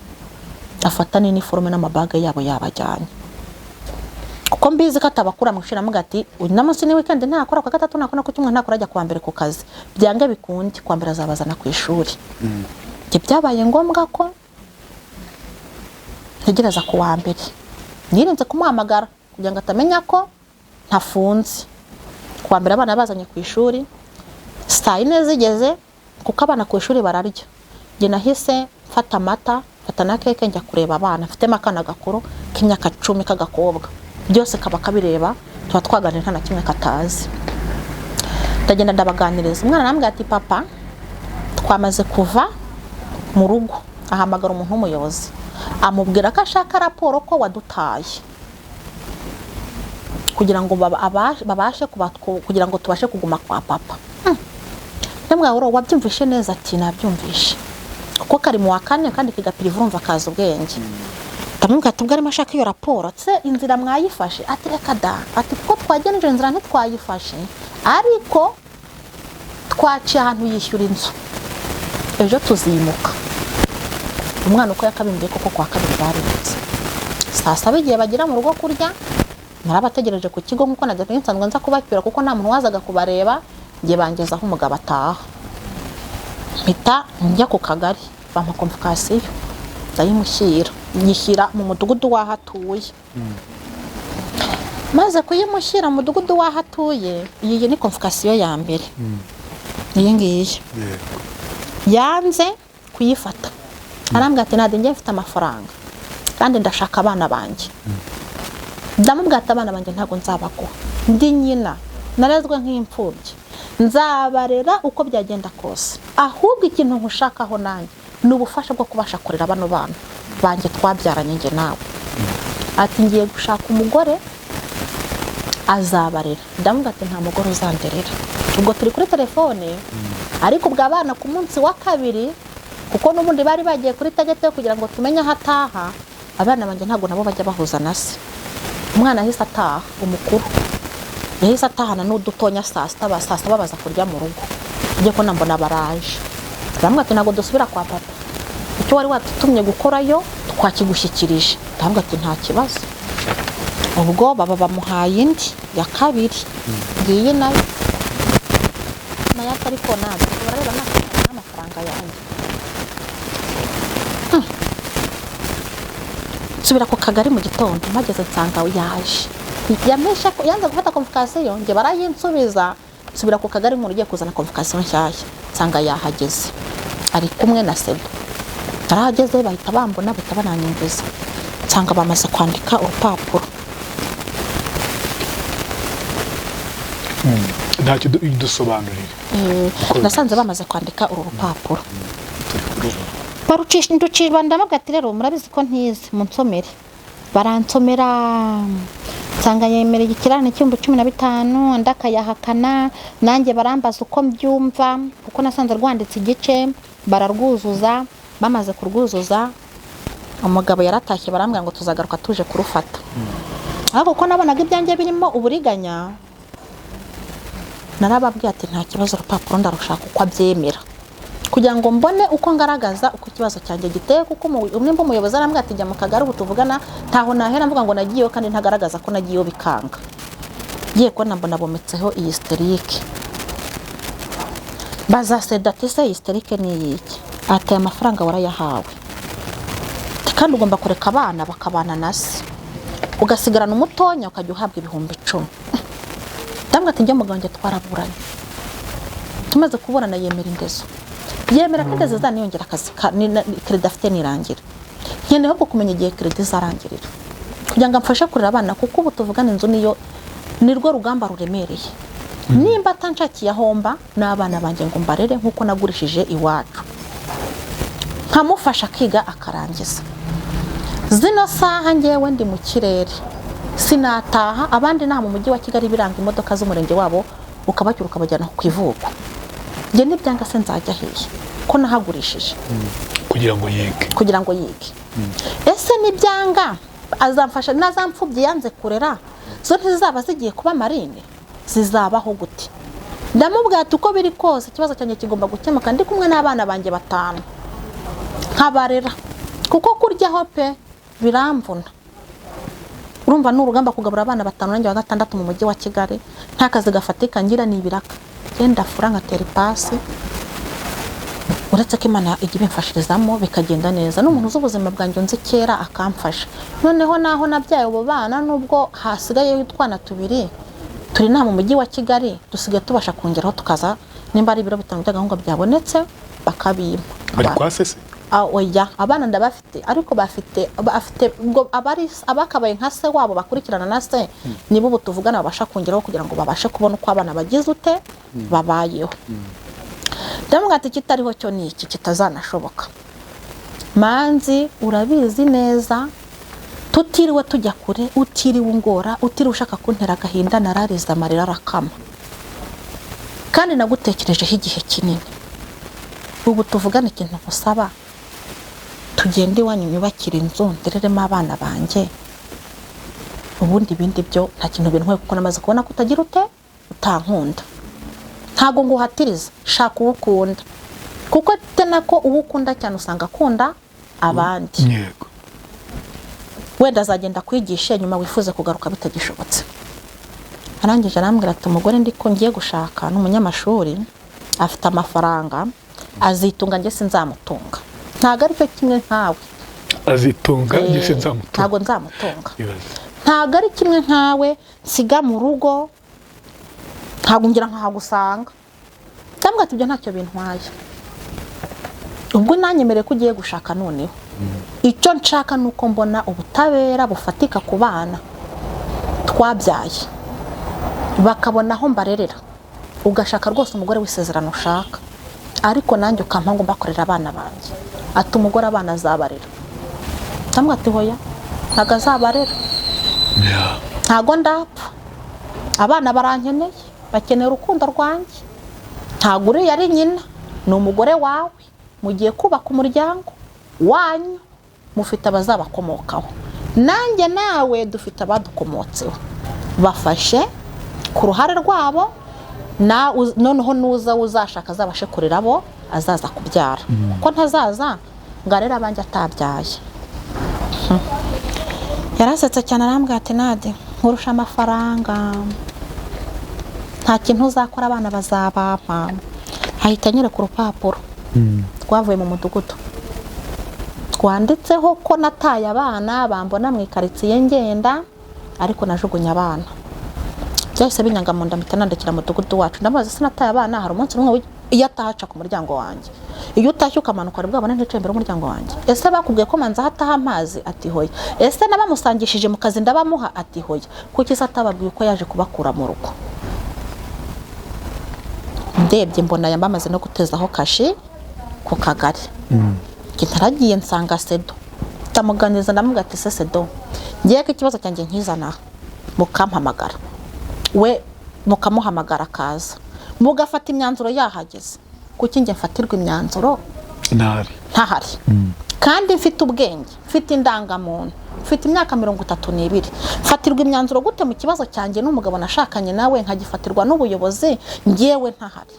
afata n'iniforume n'amabaga yabo yabajyanye. Kuko mbizi ko atabakura mu ishuri, amuga ati uyu munsi ni weekend ntakora, kwa gatatu nakora, ku cyumweru ntakora, ajya kuwa mbere ku kazi, byanga bikundi kuwa mbere azabazana ku ishuri. Ibyo byabaye ngombwa ko ntegereza kuwa mbere, nirinze kumuhamagara kugira ngo atamenya ko ntafunze. Kuwa mbere abana bazanye ku ishuri, saa 4 zigeze kuko abana ku ishuri bararya. Njye nahise mfata amata, mfata na keke njya kureba abana, mfite makana gakuru k'imyaka 10 k'agakobwa, byose kaba kabireba, tuba twaganira nta na kimwe katazi. Ndagenda ndabaganiriza, umwana arambwira ati papa twamaze kuva mu rugo. Ahamagara umuntu w'umuyobozi amubwira ko ashaka raporo ko wadutaye kugira ngo babashe kugira ngo tubashe kuguma kwa papa. Ndamwahoro wabyumvishe neza? Ati nabyumvishe kuko kari mu wa 4 kandi kigapira ivurumva kaza ubwenge. Ndamubwira ati ubwo arimo ashaka iyo raporo se inzira mwayifashe? Ati reka da, ati kuko twagenje inzira ntitwayifashe ariko twaciye ahantu yishyura inzu, ejo tuzimuka. Umwana uko yakabimbiye koko kwa kabiri barinze saa 7 igihe bagira mu rugo kurya, narabategereje ku kigo nkuko najya nsanzwe nza kubacyura kuko nta muntu wazaga kubareba. Ngiye bangeza aho umugabo ataha, mpita njya ku kagari bampa convocation ndayimushyira, nyishyira mu mudugudu wahatuye. Maze kuyimushyira mu mudugudu wahatuye, iyi ni convocation ya mbere. Iyi ngiyi yanze kuyifata, arambwira ati nade ngiye mfite amafaranga kandi ndashaka abana banjye. Ndamubwira ati abana banjye ntago nzabaguha, ndi nyina narezwe nk'imfubyi, nzabarera uko byagenda kose, ahubwo ikintu nkushakaho nanjye ni ubufasha bwo kubasha kurera bano bana banjye twabyaranye nge nawe. Ati ngiye gushaka umugore azabarera. Ndamubwira ati nta mugore uzanderera. Ubwo turi kuri telefone, ariko ubwo abana ku munsi wa kabiri kuko n'ubundi bari bagiye kuri tagete kugira ngo tumenye aho ataha, abana banjye ntago nabo bajya bahuza na se. Umwana ahise ataha, umukuru yahise atahana n'udutonya saa 7 babaza kurya mu rugo. Ngiye ko nambona baraje, ndamubwira ati ntago dusubira kwa papa, icyo wari watutumye gukorayo twakigushyikirije. Ndamubwira ati nta kibazo. Ubwo baba bamuhaye indi ya kabiri, ngiye nayo atari ko nabyo barareba n'amafaranga yanjye. Subira ku kagari mu gitondo, mageze nsanga yaje, yamesha yanze gufata convocation, nge barayinsubiza. Subira ku kagari mu rugiye kuzana convocation nshyashya, nsanga yahageze ari kumwe na Sebo. Arahageze bahita bambona, bahita bananyinjiza, nsanga bamaze kwandika urupapuro. Ntacyo dusobanurira. Nasanze bamaze kwandika uru rupapuro, barucisha nduciba. Ndamubwira ati rero murabizi ko ntize, munsomere. Baransomera, nsanga yemereye ikirane cy'ibihumbi 15, ndakayahakana. Nanjye barambaza uko mbyumva kuko nasanze rwanditse igice, bararwuzuza. Bamaze kurwuzuza, umugabo yaratashye, barambwira ngo tuzagaruka tuje kurufata. Ariko ko nabonaga ibyanjye birimo uburiganya, narababwiye ati nta kibazo, urupapuro ndarushaka uko abyemera kugira ngo mbone uko ngaragaza uko ikibazo cyanjye giteye. Kuko umwe mu muyobozi arambwira ati jya mu kagari ubu tuvugana, ntaho nahera mvuga ngo nagiyeyo kandi ntagaragaza ko nagiyeyo bikanga. Giye ko nambona bometseho iyi historique, baza sedati se historique ni iki? Ati amafaranga warayahawe kandi ugomba kureka abana bakabana nase, ugasigarana umutonya ukajya uhabwa 10,000. Ndamwe ati njye muganje twaraburanye, tumaze kuburana yemera indezo, yemera ko indezo zaniyongera akazi credit afite nirangira. Nkeneye ko kumenya igihe credit zarangirira kugira ngo amfashe kurera abana, kuko ubu tuvugana inzu niyo nirwo rugamba ruremereye nimba atanshakiye ahomba n'abana banjye ngo mbarere nkuko nagurishije iwacu nkamufasha akiga akarangiza zino saha ngewe ndi mu kirere sinataha abandi nta mu mujyi wa Kigali biranga imodoka z'umurenge wabo ukabacyura ukabajyana ku ivuko nge nibyanga se nzajya hehe ko nahagurishije kugira ngo yige ese nibyanga azamfasha nazamfubye yanze kurera zo ntizaba zigiye kuba marine zizabaho gute ndamubwira ati uko biri kose ikibazo cyanjye kigomba gukemuka ndi kumwe n'abana banjye 5 nkabarera kuko kuryaho pe biramvuna urumva n'urugamba kugabura abana 5 nanjye wa 6 mu mujyi wa Kigali nta kazi gafatika ngira ni ibiraka genda fura ngatera ipasi uretse ko Imana ijya ibimfashirizamo bikagenda neza n'umuntu z'ubuzima bwanjye nzi kera akamfasha noneho naho nabyaye abo bana nubwo hasigaye utwana 2 turi nta mu mujyi wa Kigali dusigaye tubasha kongeraho tukaza nimba ari ibiro bitanu by'agahunga byabonetse bakabimpa bari kwa sese oya abana ndabafite ariko bafite ubwo abakabaye nka se wabo bakurikirana na se nibo butuvugana babasha kongeraho kugira ngo babashe kubona uko abana bagize ute babayeho ndamuga ati kitariho cyo ni iki kitazanashoboka manzi urabizi neza tutiriwe tujya kure utiriwe ungora utiriwe ushaka kuntera agahinda narariza amarira arakama kandi nagutekerejeho igihe kinini ubu tuvugana ikintu musaba tugende iwanyu nyubakira inzu ndereremo abana banjye ubundi bindi byo nta kintu bintwaye kuko namaze kubona ko utagira ute utankunda ntago nguhatiriza shaka ubukunda kuko tena ko ubukunda cyane usanga akunda abandi yego wenda azagenda kwigisha nyuma wifuze kugaruka bitagishobotse arangije arambwira ati umugore ndiko ngiye gushaka n'umunyamashuri afite amafaranga azitunga nge sinzamutunga ntago ari cyo kimwe nkawe azitunga nge sinzamutunga ntago nzamutunga ntago ari kimwe nkawe nsiga mu rugo ntago ngira nkahagusanga cyangwa ati ibyo ntacyo bintwaye ubwo nanyemereye ko ugiye gushaka noneho icyo nshaka nuko mbona ubutabera bufatika ku bana twabyaye bakabona aho mbarerera ugashaka rwose umugore w'isezerano ushaka ariko nanjye ukampa ngo mbakorera abana banjye ati umugore abana azabarera cyangwa ati hoya ntago azabarera ntago ndapfa abana barankeneye bakeneye urukundo rwanjye ntago uri yari nyina ni umugore wawe mugiye kubaka umuryango wanyu mufite abazabakomokaho nanjye nawe dufite abadukomotseho bafashe ku ruhare rwabo noneho nuza uzashaka azabashe kurera abo azaza kubyara kuko ntazaza ngarera abanjye atabyaye yarasetse cyane arambwira ati Nade nkurusha amafaranga nta kintu uzakora abana bazabampa ahita anyereka urupapuro twavuye mu mudugudu twanditseho ko nataye abana bambona mu ikaritsiye ngenda ariko najugunya abana byahise binyanga mu nda mpita nandikira mu mudugudu wacu ndamubaza se nataye abana hari umunsi umwe iyo atahaca ku muryango wanjye iyo utashye ukamanuka ari bwabone nticaye imbere y'umuryango wanjye ese bakubwiye ko manza hataha amazi ati hoya ese nabamusangishije mu kazi ndabamuha ati hoya kuki se atababwiye ko yaje kubakura mu rugo ndebye mbona yambamaze no gutezaho kashi ku kagari kitaragiye nsanga Sedo tamuganiza ndamubwira ati se Sedo ngiye ko ikibazo cyanjye nkizana mukampamagara we mukamuhamagara kaza mugafata imyanzuro yahageze kuki nge mfatirwa imyanzuro ntahari kandi mfite ubwenge mfite indangamuntu mfite imyaka 32 fatirwa imyanzuro gute mu kibazo cyanjye n'umugabo nashakanye nawe nkagifatirwa n'ubuyobozi ngewe ntahari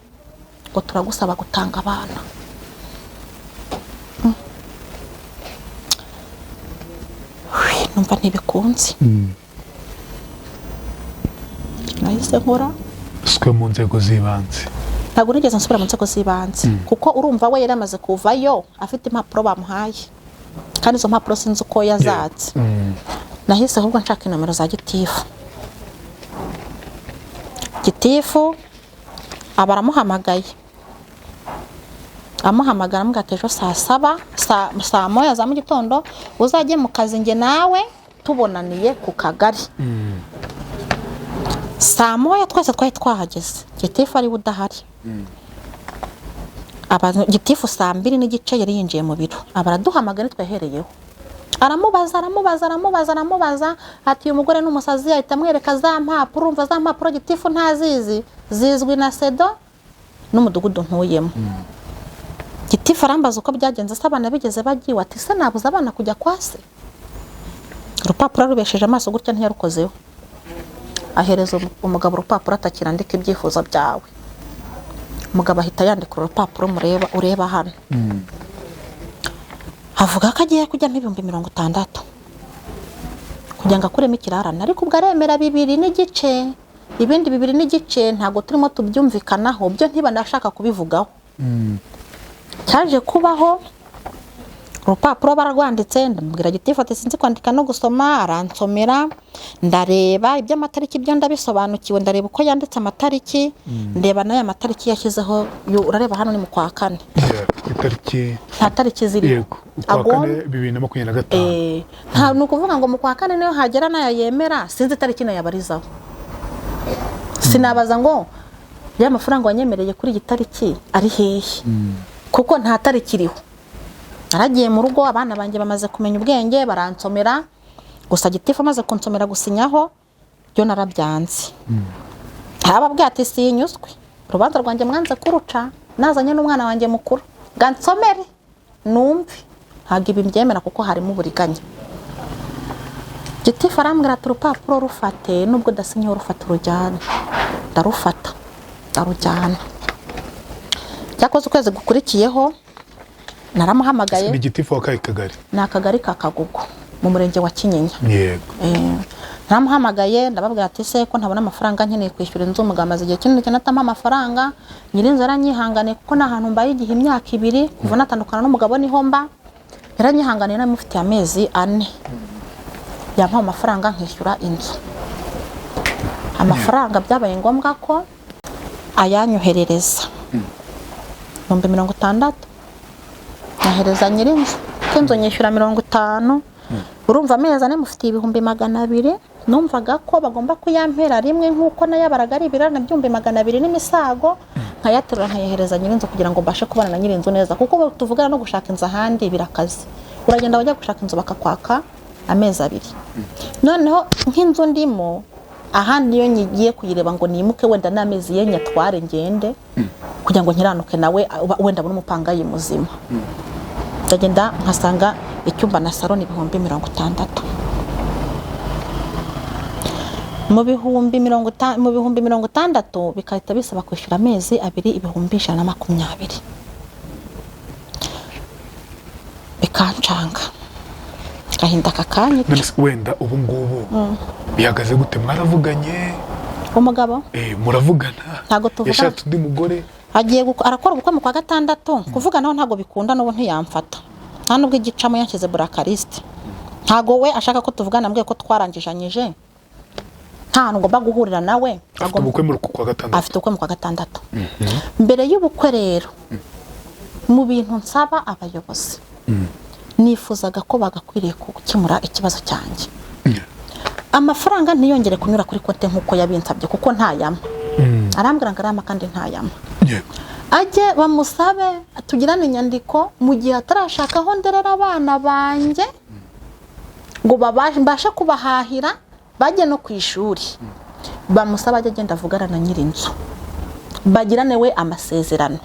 ngo turagusaba gutanga abana numva ntibikunze nahise nkora swe mu nzego z'ibanze ntabwo nigeze nsubira mu nzego z'ibanze kuko urumva we yaramaze kuvayo afite impapuro bamuhaye kandi izo mpapuro sinzi uko yazatse nahise ahubwo nshaka inomero za gitifu abaramuhamagaye amuhamagara amubwira ejo saa moya za mu gitondo uzajye mu kazi nge nawe tubonaniye ku kagari saa moya twese twari twahageze gitifu ari udahari abantu gitifu saa 2 n'igice yari yinjiye mu biro abaraduhamagara twahereyeho aramubaza ati uyu mugore n'umusazi ahita amwereka za mpapuro urumva za mpapuro gitifu ntazizi zizwi na sedo n'umudugudu ntuyemo gitifu arambaza uko byagenze se abana bigeze bagiwe ati se nabuze abana kujya kwase urupapuro rubesheje amaso gutya ntiyarukozeho ahereza umugabo urupapuro atakirandika ibyifuzo byawe umugabo ahita yandika urupapuro ureba hano avuga ko agiye kujyamo 60,000 kugira ngo akuremo ikirarane ariko ubwo aremera 2 n'igice ibindi 2 n'igice ntago turimo tubyumvikanaho byo ntibanashaka kubivugaho cyaje kubaho urupapuro bararwanditse ndamubwira gitifu ati sinzi kwandika no gusoma aransomera ndareba ibyo amatariki byo ndabisobanukiwe ndareba uko yanditse amatariki ndeba nayo amatariki yashyizeho urareba hano ni mu kwa 4 itariki nta tariki ziri yego kwa 4 2025 nta nukuvuga ngo mu kwa 4 niyo hagera nayo yemera sinzi itariki nayo yabarizaho sinabaza ngo ya mafaranga wanyemereye kuri iyi tariki ari hehe kuko nta tariki iriho naragiye mu rugo abana banjye bamaze kumenya ubwenge baransomera gusa gitifu amaze kunsomera gusinyaho byo narabyanze ababwiye ati sinyuzwe urubanza rwanjye mwanze kuruca nazanye n'umwana wanjye mukuru gansomere numve ntabwo ibi mbyemera kuko harimo uburiganya gitifu arambwira ati urupapuro rufate nubwo dasinyeho rufata urujyane ndarufata ndarujyana cyakoze ukwezi gukurikiyeho naramuhamagaye ni gitifu wa Kagari ni akagari ka Kagugu mu murenge wa Kinyinya yego naramuhamagaye ndababwira ati se ko ntabona amafaranga nkeneye kwishyura inzu mugamaze igihe kinini cyane atama amafaranga nyirinzu yaranyihangane kuko nta hantu mbaye igihe imyaka 2 kuva natandukana n'umugabo niho mba yaranyihangane namufitiye amezi 4 yampaye amafaranga nkishyura inzu amafaranga byabaye ngombwa ko ayanyoherereza 60,000 nahereza nyirinzu kenzo nyishyura 50 urumva amezi ane mufitiye 200,000 numvaga ko bagomba kuyampera rimwe nkuko nayabaraga ari ibirana byumbe 200 n'imisago nkayaterura nkayahereza nyirinzu kugira ngo mbashe kubana na nyirinzu neza kuko tuvugana no gushaka inzu ahandi birakaze uragenda wajya gushaka inzu bakakwaka amezi 2 noneho nk'inzu ndimo ahandi yo nyigiye kuyireba ngo nimuke wenda n'amezi yenye tware ngende kugira ngo nkiranuke nawe wenda buri mupangayi muzima ndagenda nkasanga icyumba na salon 60,000 mu bihumbi 60 bikahita bisaba kwishyura amezi 2 120 bikancanga gahinda kakanye wenda ubu ngubu bihagaze gute mwaravuganye umugabo muravugana ntago tuvugana yashatse undi mugore agiye arakora ubukwe mu kwa 6 kuvuga naho ntago bikunda n'ubu ntiyamfata nta nubwo igicamo yanshyize burakariste ntago we ashaka ko tuvugana mbwe ko twarangijanyije nta hantu ngomba guhurira nawe afite ubukwe mu kwa 6 afite ubukwe mu kwa 6 mbere y'ubukwe rero mu bintu nsaba abayobozi nifuzaga ko bagakwiriye gukemura ikibazo cyanjye amafaranga ntiyongere kunyura kuri konte nkuko yabinsabye kuko ntayama arambwira ngo arama kandi ntayama ajye bamusabe tugirane inyandiko mu gihe atarashakaho nderera abana banjye ngo mbashe kubahahira bajye no ku ishuri bamusaba ajye agenda avugana na nyirinzu bagirane we amasezerano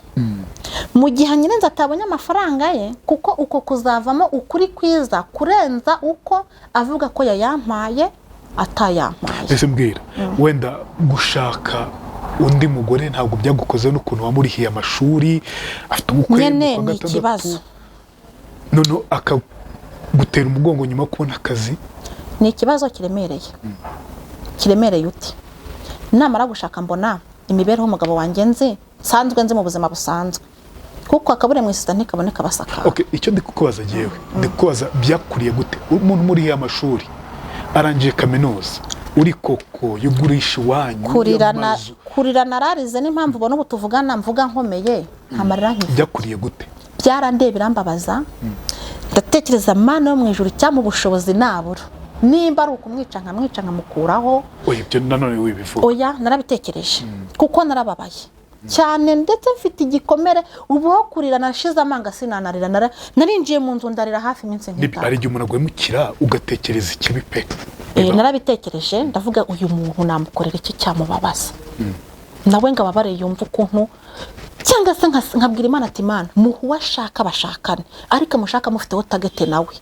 mu gihe nyirinzu atabonye amafaranga ye kuko uko kuzavamo ukuri kwiza kurenza uko avuga ko yayampaye atayampaye ese mbwira wenda gushaka undi mugore ntabwo byagukoze n'ukuntu wamurihiye amashuri afite ubukwe nyene ni ikibazo none akagutera umugongo nyuma kubona akazi ni ikibazo kiremereye uti namara gushaka mbona imibereho umugabo wanjye nsanzwe nzi mu buzima busanzwe kuko akabure mu isita ntikaboneka basaka okay icyo ndi kukubaza jewe ndi kubaza byakuriye gute umuntu murihiye amashuri arangije kaminuza uri koko yugurisha iwanyu kurirana rarize n'impamvu ubona ubu tuvugana mvuga nkomeye amarira nk'ifu byakuriye gute byarandeye birambabaza ndatekereza mana yo mu ijuru cyangwa ubushobozi nabura nimba ari ukumwica nkamukuraho. oya ibyo nanone wibivuga. Oya narabitekereje kuko narababaye cyane ndetse mfite igikomere ubuho kurira nashize amanga sinanarira narinjiye mu nzu ndarira hafi iminsi nk'itanu. Ari igihe umuntu agwemukira ugatekereza ikibi pe. Narabitekereje ndavuga uyu muntu namukorera iki cyamubabaza. Nawe ngo ababare yumva ukuntu cyangwa se nkabwira Imana ati Imana muhu washaka bashakane ariko mushaka mufiteho tagete nawe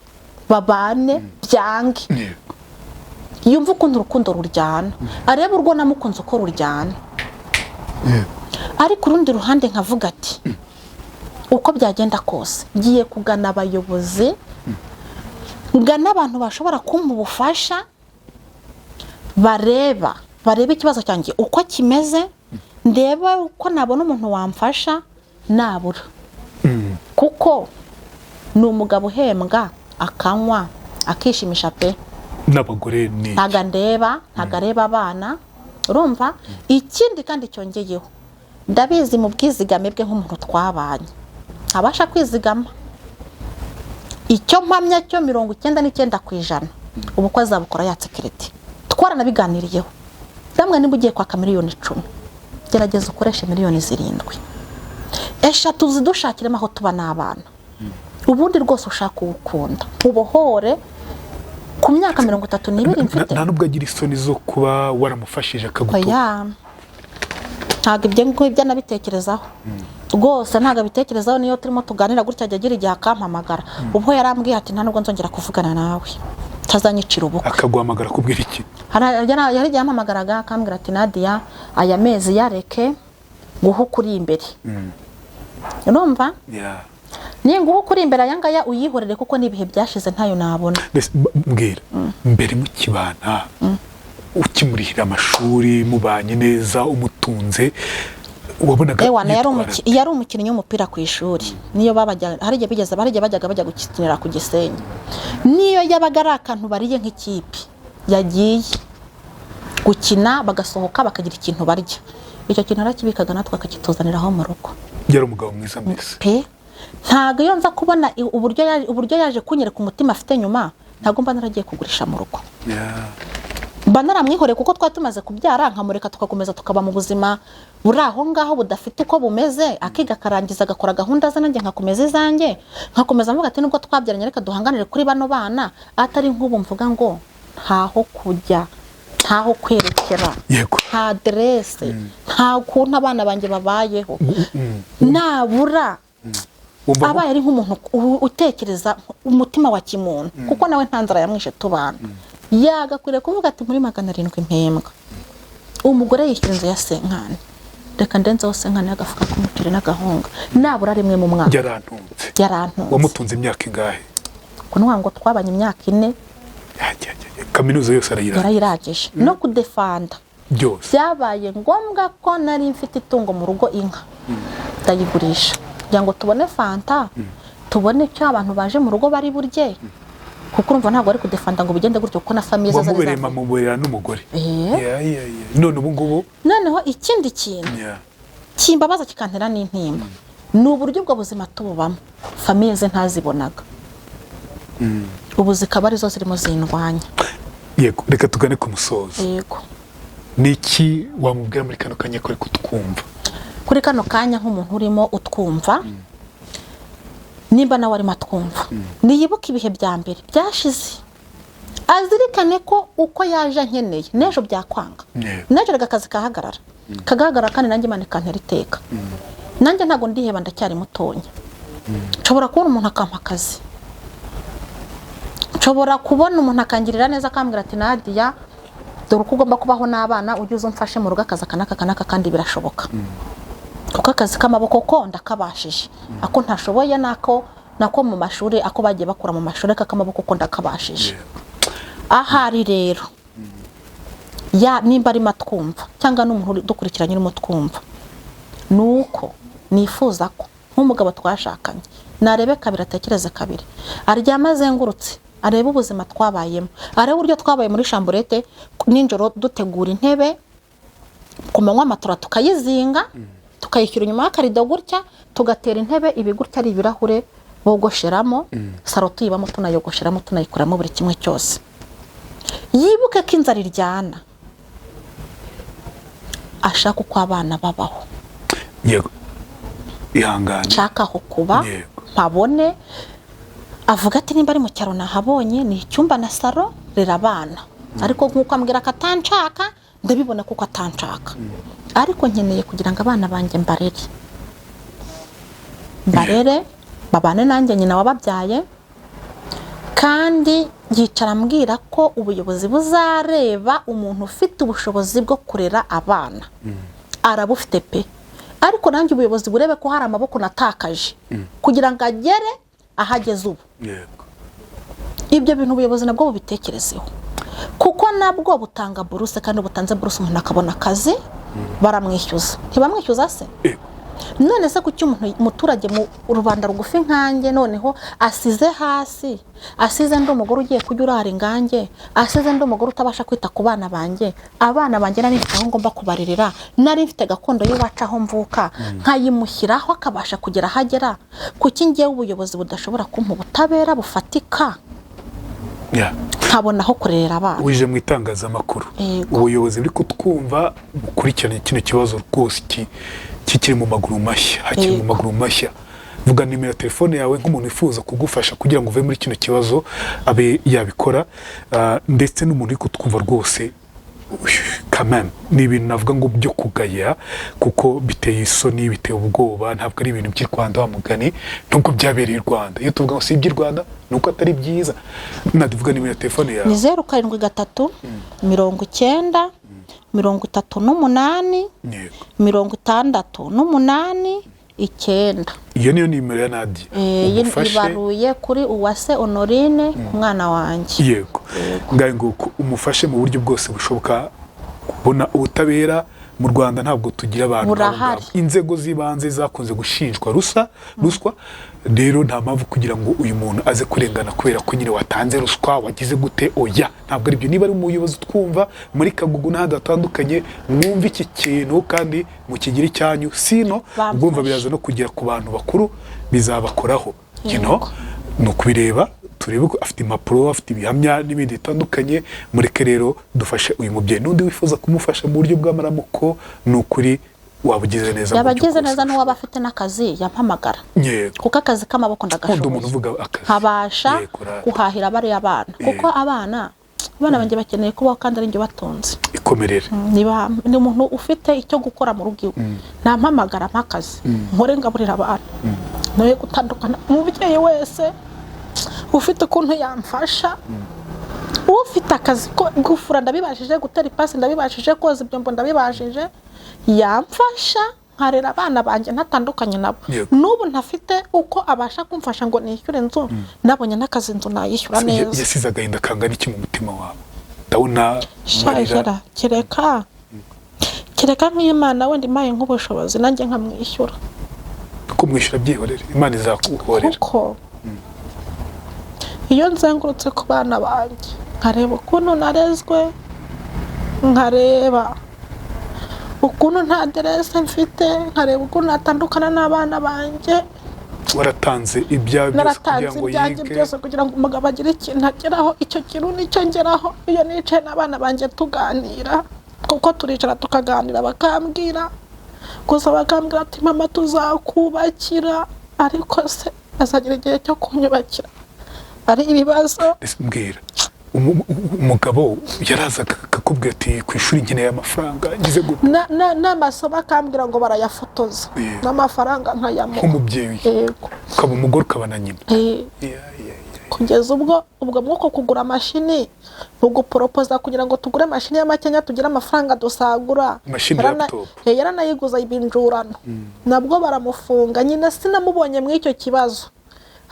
babane byange. Yumva ukuntu urukundo ruryana areba urwo namukunze uko ruryana. Ariko urundi ruhande nkavuga ati uko byagenda kose giye kugana abayobozi ngana abantu bashobora kumpa ubufasha bareba ikibazo cyanjye uko kimeze ndeba uko nabona umuntu wamfasha nabura. Kuko ni umugabo uhembwa akanywa akishimisha pe. N'abagore ni ntaga areba abana urumva. Ikindi kandi cyongeyeho ndabizi mu bwizigame bwe nk'umuntu twabanye abasha kwizigama icyo mpamya cyo 99% ubukwe azabukora yatsekiriti. Twaranabiganiriyeho ndamwe niba ugiye kwaka miliyoni 10 gerageza ukoreshe miliyoni 7 eshatu zidushakiremo aho tuba n'abana ubundi rwose ushaka ukunda ubohore ku myaka 32 mfite. nta nubwo agira isoni zo kuba waramufashije akagutora. Ntago ibyo nabitekerezaho rwose ntago abitekerezaho. Niyo turimo tuganira gutya ajya agira igihe akampamagara ubwo yarambwiye ati nta nubwo nzongera kuvugana nawe tazanyicira ubukwe. Akaguhamagara kubwira iki? Yari igihe yampamagaraga akambwira ati Nadia aya mezi yareke guha ukuri imbere. Urumva? Niyo nguho ukuri imbere ayangaya uyihorere kuko nibihe byashize ntayo nabona. Mbwira mbere mu kibana ukimurihira amashuri mubanye neza umutunze wabonaga yari umukinnyi w'umupira ku ishuri. Niyo hari igihe bajyaga bajya gukinira ku Gisenyi. Niyo yabaga ari akantu bariye nk'ikipe yagiye gukina bagasohoka bakagira ikintu barya icyo kintu arakibikaga natwe akakituzaniraho mu rugo. Yari umugabo mwiza mbese pe. Ntago iyo nza kubona uburyo yaje kunyereka umutima afite nyuma ntago mba naragiye kugurisha mu rugo. Mba naramwihoreye kuko twari tumaze kubyara nkamureka tukakomeza tukaba mu buzima buri aho ngaho budafite uko bumeze akiga akarangiza agakora gahunda ze nanjye nkakomeza izanjye nkakomeza mvuga ati nubwo twabyaranye reka duhanganire kuri bano bana atari nk'ubu mvuga ngo ntaho kujya ntaho kwerekera nta adresse nta kuntu abana banjye babayeho nabura abaye ari nk'umuntu utekereza umutima wa kimuntu kuko nawe ntanzara yamwishe tubana yagakwiriye kuvuga ati muri 700 impembwa umugore yishyura inzu ya senkane reka ndenzaho senkane agafuka k'umuceri n'agahunga nabura rimwe mu mwaka. Yarantunze wamutunze imyaka ingahe? Kunwa ngo twabanye imyaka 4 kaminuza yose yarayiragije no kudefanda byose. Byabaye ngombwa ko nari mfite itungo mu rugo inka ndayigurisha kugira ngo tubone fanta tubone cyo abantu baje mu rugo bari burye kuko urumva ntabwo ari kudefanda ngo bigende gutyo kuko na famille zaza zaza muberera n'umugore. None ubu ngubu noneho ikindi kintu kimbabaza kikantera n'intimba ni uburyo bwo buzima tububamo famille ze ntazibonaga ubu zikaba ari zo zirimo zindwanya. Yego reka tugane ku musozo. Yego niki wamubwira muri kano kanya ko kutwumva kuri kano kanya nk'umuntu urimo utwumva nimba nawe arimo atwumva niyibuka ibihe bya mbere byashize azirikane ko uko yaje nkeneye n'ejo byakwanga n'ejo akazi kahagarara kagahagarara kandi nanjye Imana ikantera iteka nanjye ntago ndiheba ndacyari mutonya nshobora kubona umuntu akampa akazi nshobora kubona umuntu akangirira neza akambwira ati Nadia dore uko ugomba kubaho n'abana ujye uzumfashe mu rugo akazi kanaka kandi birashoboka kuko akazi k'amaboko ko ndakabashije ako ntashoboye nako mu mashuri ako bagiye bakura mu mashuri k'amaboko ko ndakabashije. Ahari rero nimba ari matwumva cyangwa n'umuntu dukurikiranye urimo twumva nuko nifuza ko nk'umugabo twashakanye narebe kabiri atekereze kabiri aryama azengurutse arebe ubuzima twabayemo arebe uburyo twabaye muri chamburete ninjoro dutegura intebe ku manywa amatora tukayizinga tukayishyura inyuma y'akarido gutya tugatera intebe ibigutya ari ibirahure bogosheramo saro tuyibamo tunayogosheramo tunayikuramo buri kimwe cyose yibuke ko inzara iryana, ashaka uko abana babaho. Yego, ihangane, nshaka aho kuba Yego. mpabone. Avuga ati nimba ari mu cyaro nahabonye ni icyumba na saro rera abana, ariko nk'uko ambwira ko atanshaka ndabibona kuko atanshaka, ariko nkeneye kugira ngo abana banjye mbarere babane nanjye nyina wababyaye, kandi yicara ambwira ko ubuyobozi buzareba umuntu ufite ubushobozi bwo kurera abana, arabufite pe, ariko nanjye ubuyobozi burebe ko hari amaboko natakaje kugira ngo agere ahageze ubu. Yego. Ibyo bintu ubuyobozi nabwo bubitekerezeho, kuko nabwo butanga buruse, kandi butanze buruse umuntu akabona akazi baramwishyuza. Ntibamwishyuza se? Yego. None se kuki umuturage mu rubanda rugufi nkanjye noneho asize hasi, asize ndi umugore ugiye kujya urara ingange, asize ndi umugore utabasha kwita ku bana banjye, abana banjye nari mfite aho ngomba kubaririra, nari mfite gakondo y'iwacu aho mvuka, nkayimushyiraho akabasha kugera ahagera, kuki ngewe ubuyobozi budashobora kumpa ubutabera bufatika nkabona aho kurera abana? Wije mu itangazamakuru, ubuyobozi buri kutwumva bukurikirana kino kibazo rwose kikiri mu maguru mashya, hakiri mu maguru mashya. Vuga nimero ya telefone yawe nk'umuntu wifuza kugufasha kugira ngo uve muri kino kibazo abe yabikora, ndetse n'umuntu uri kutwumva rwose kameme ni ibintu navuga ngo byo kugaya, kuko biteye isoni, biteye ubwoba, ntabwo ari ibintu by'i Rwanda wa mugani, nubwo byabereye i Rwanda. Iyo tuvuga ngo si iby'i Rwanda nuko atari byiza. Navuga nimero ya telefone yawe ni 07 90 38 68 9. Iyo niyo nimero ya Nadia. Ibaruye kuri Uwase Honorine umwana wanjye. Yego. Ngaye ngo umufashe mu buryo bwose bushoboka kubona ubutabera. Mu Rwanda ntabwo tugira abantu inzego zibanze zakunze gushinjwa ruswa, rero nta mpamvu kugira ngo uyu muntu aze kurengana kubera ko nyine watanze ruswa, wagize gute. Oya, ntabwo ari byo. Niba ari umuyobozi twumva muri Kagugu n'ahandi hatandukanye, mwumva iki kintu kandi mukigira icyanyu, sino ubwumva biraza no kugera ku bantu bakuru bizabakoraho. Ni ukubireba, turebe ko afite impapuro, afite ibihamya n'ibindi bitandukanye. Mureke rero dufashe uyu mubyeyi. N'undi wifuza kumufasha mu buryo bw'amaramuko, ni ukuri wabugize neza. Yabagize neza n'uwaba afite n'akazi yampamagara, kuko akazi k'amaboko ndagashoboye, nkabasha guhahira bariya abana, kuko abana banjye bakeneye kubaho kandi ari njye batunze. Ikomerere. Ni umuntu ufite icyo gukora mu rugo iwe, nampamagara mpakazi nkore ngaburira abana. Noye gutandukana umubyeyi wese ufite ukuntu yamfasha, ufite akazi ko gufura ndabibashije, gutera ipasi ndabibashije, koza ibyombo ndabibashije, yamfasha nkarera abana banjye ntatandukanye nabo. N'ubu ntafite uko abasha kumfasha ngo nishyure inzu, nabonye n'akazi inzu nayishyura neza. Yasize agahinda kangana iki mu mutima wawe? Ndabona shajara kereka nk'Imana wenda impaye nk'ubushobozi nanjye nkamwishyura. Kuko mwishyura byihorere, Imana izakuhorera. Kuko iyo nzengurutse ku bana banjye nkareba ukuntu narezwe, nkareba ukuntu nta aderese mfite, nkareba ukuntu natandukana n'abana banjye. Waratanze ibyawe byose kugira ngo umugabo agire ikintu ageraho, icyo kintu nicyo ngeraho. Iyo nicaye n'abana banjye tuganira, kuko turicara tukaganira, bakambwira gusa, bakambwira ati mama tuzakubakira, ariko se azagira igihe cyo kunyubakira ari ibibazo. Mbwira, umugabo yarazaga akakubwira ati ku ishuri nkeneye amafaranga, ngize gute? N'amasomo akambwira ngo barayafotoza, n'amafaranga nkayamuha nk'umubyeyi. Yego. Ukaba umugore ukaba na nyina. Kugeza ubwo mwuko kugura mashini, uguporopoza kugira ngo tugure mashini y'amakenya tugire amafaranga dusagura. Mashini laptop. Yaranayiguza ibinjurano. Nabwo baramufunga. Nyina sinamubonye mu icyo kibazo,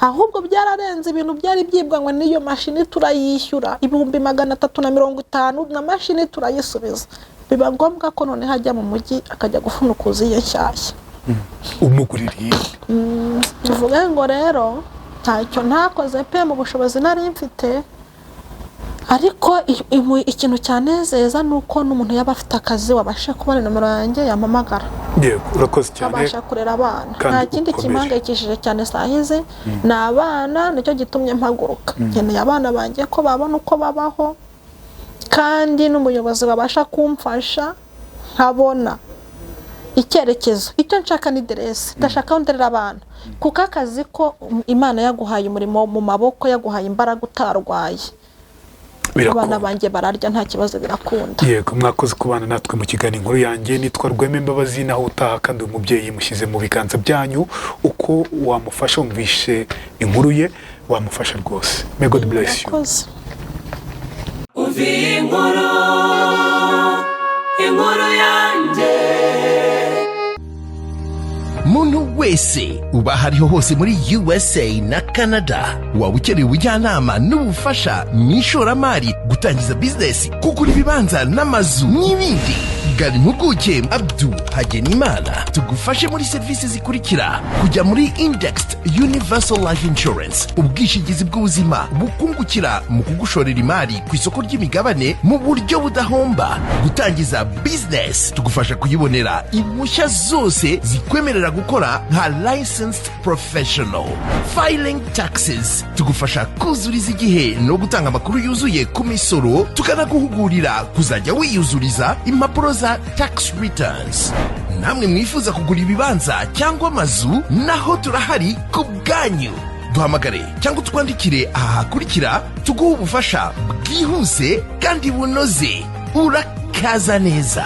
ahubwo byararenze ibintu byari byibwa ngo niyo mashini turayishyura 350 na mashini turayisubiza. Biba ngombwa ko none hajya mu mujyi akajya gufunukuza iyo nshyashya. Umuguririye. Bivuga ngo rero ntacyo ntakoze pe mu bushobozi nari mfite, ariko ikintu cyanezeza nuko n'umuntu yaba afite akazi wabasha kubona nomero yanjye yampamagara. Yego, urakoze cyane. Abasha kurera abana. Nta kindi kimangayikishije cyane sahize n'abana, nicyo gitumye mpaguruka. Nkeneye abana banjye ko babona uko babaho, kandi n'umuyobozi babasha kumfasha nkabona icyerekezo. Icyo nshaka ni deresi, ndashaka aho nderera abana, kuko akazi ko Imana yaguhaye umurimo mu maboko, yaguhaye imbaraga utarwaye, abana banjye bararya nta kibazo, birakunda. Yego, mwakoze kubana natwe mu kiganiro Inkuru Yanjye. Nitwa Rwema Imbabazi, naho utaha kandi umubyeyi mushyize mu biganza byanyu. Uko wamufasha wumvishe inkuru ye, wamufasha rwose. May God bless you. Inkuru Yanjye. Muntu wese uba hariho hose muri USA na Canada, waba ukeneye ubujyanama n'ubufasha mu ishoramari, gutangiza business, kugura ibibanza n'amazu n'ibindi, gana impuguke Abdu Hagenimana tugufashe muri serivisi zikurikira: kujya muri Indexed Universal Life Insurance, ubwishingizi bw'ubuzima bukungukira mu kugushorera imari ku isoko ry'imigabane mu buryo budahomba; gutangiza business, tugufasha kuyibonera impushya zose zikwemerera gukora nka licensed professional; filing taxes, tugufasha kuzuriza igihe no gutanga amakuru yuzuye ku misoro, tukanaguhugurira kuzajya wiyuzuriza impapuro za tax returns. Namwe mwifuza kugura ibibanza cyangwa amazu, naho turahari ku bwanyu. Duhamagare cyangwa twandikire aha hakurikira, tuguhe ubufasha bwihuse kandi bunoze. Urakaza neza.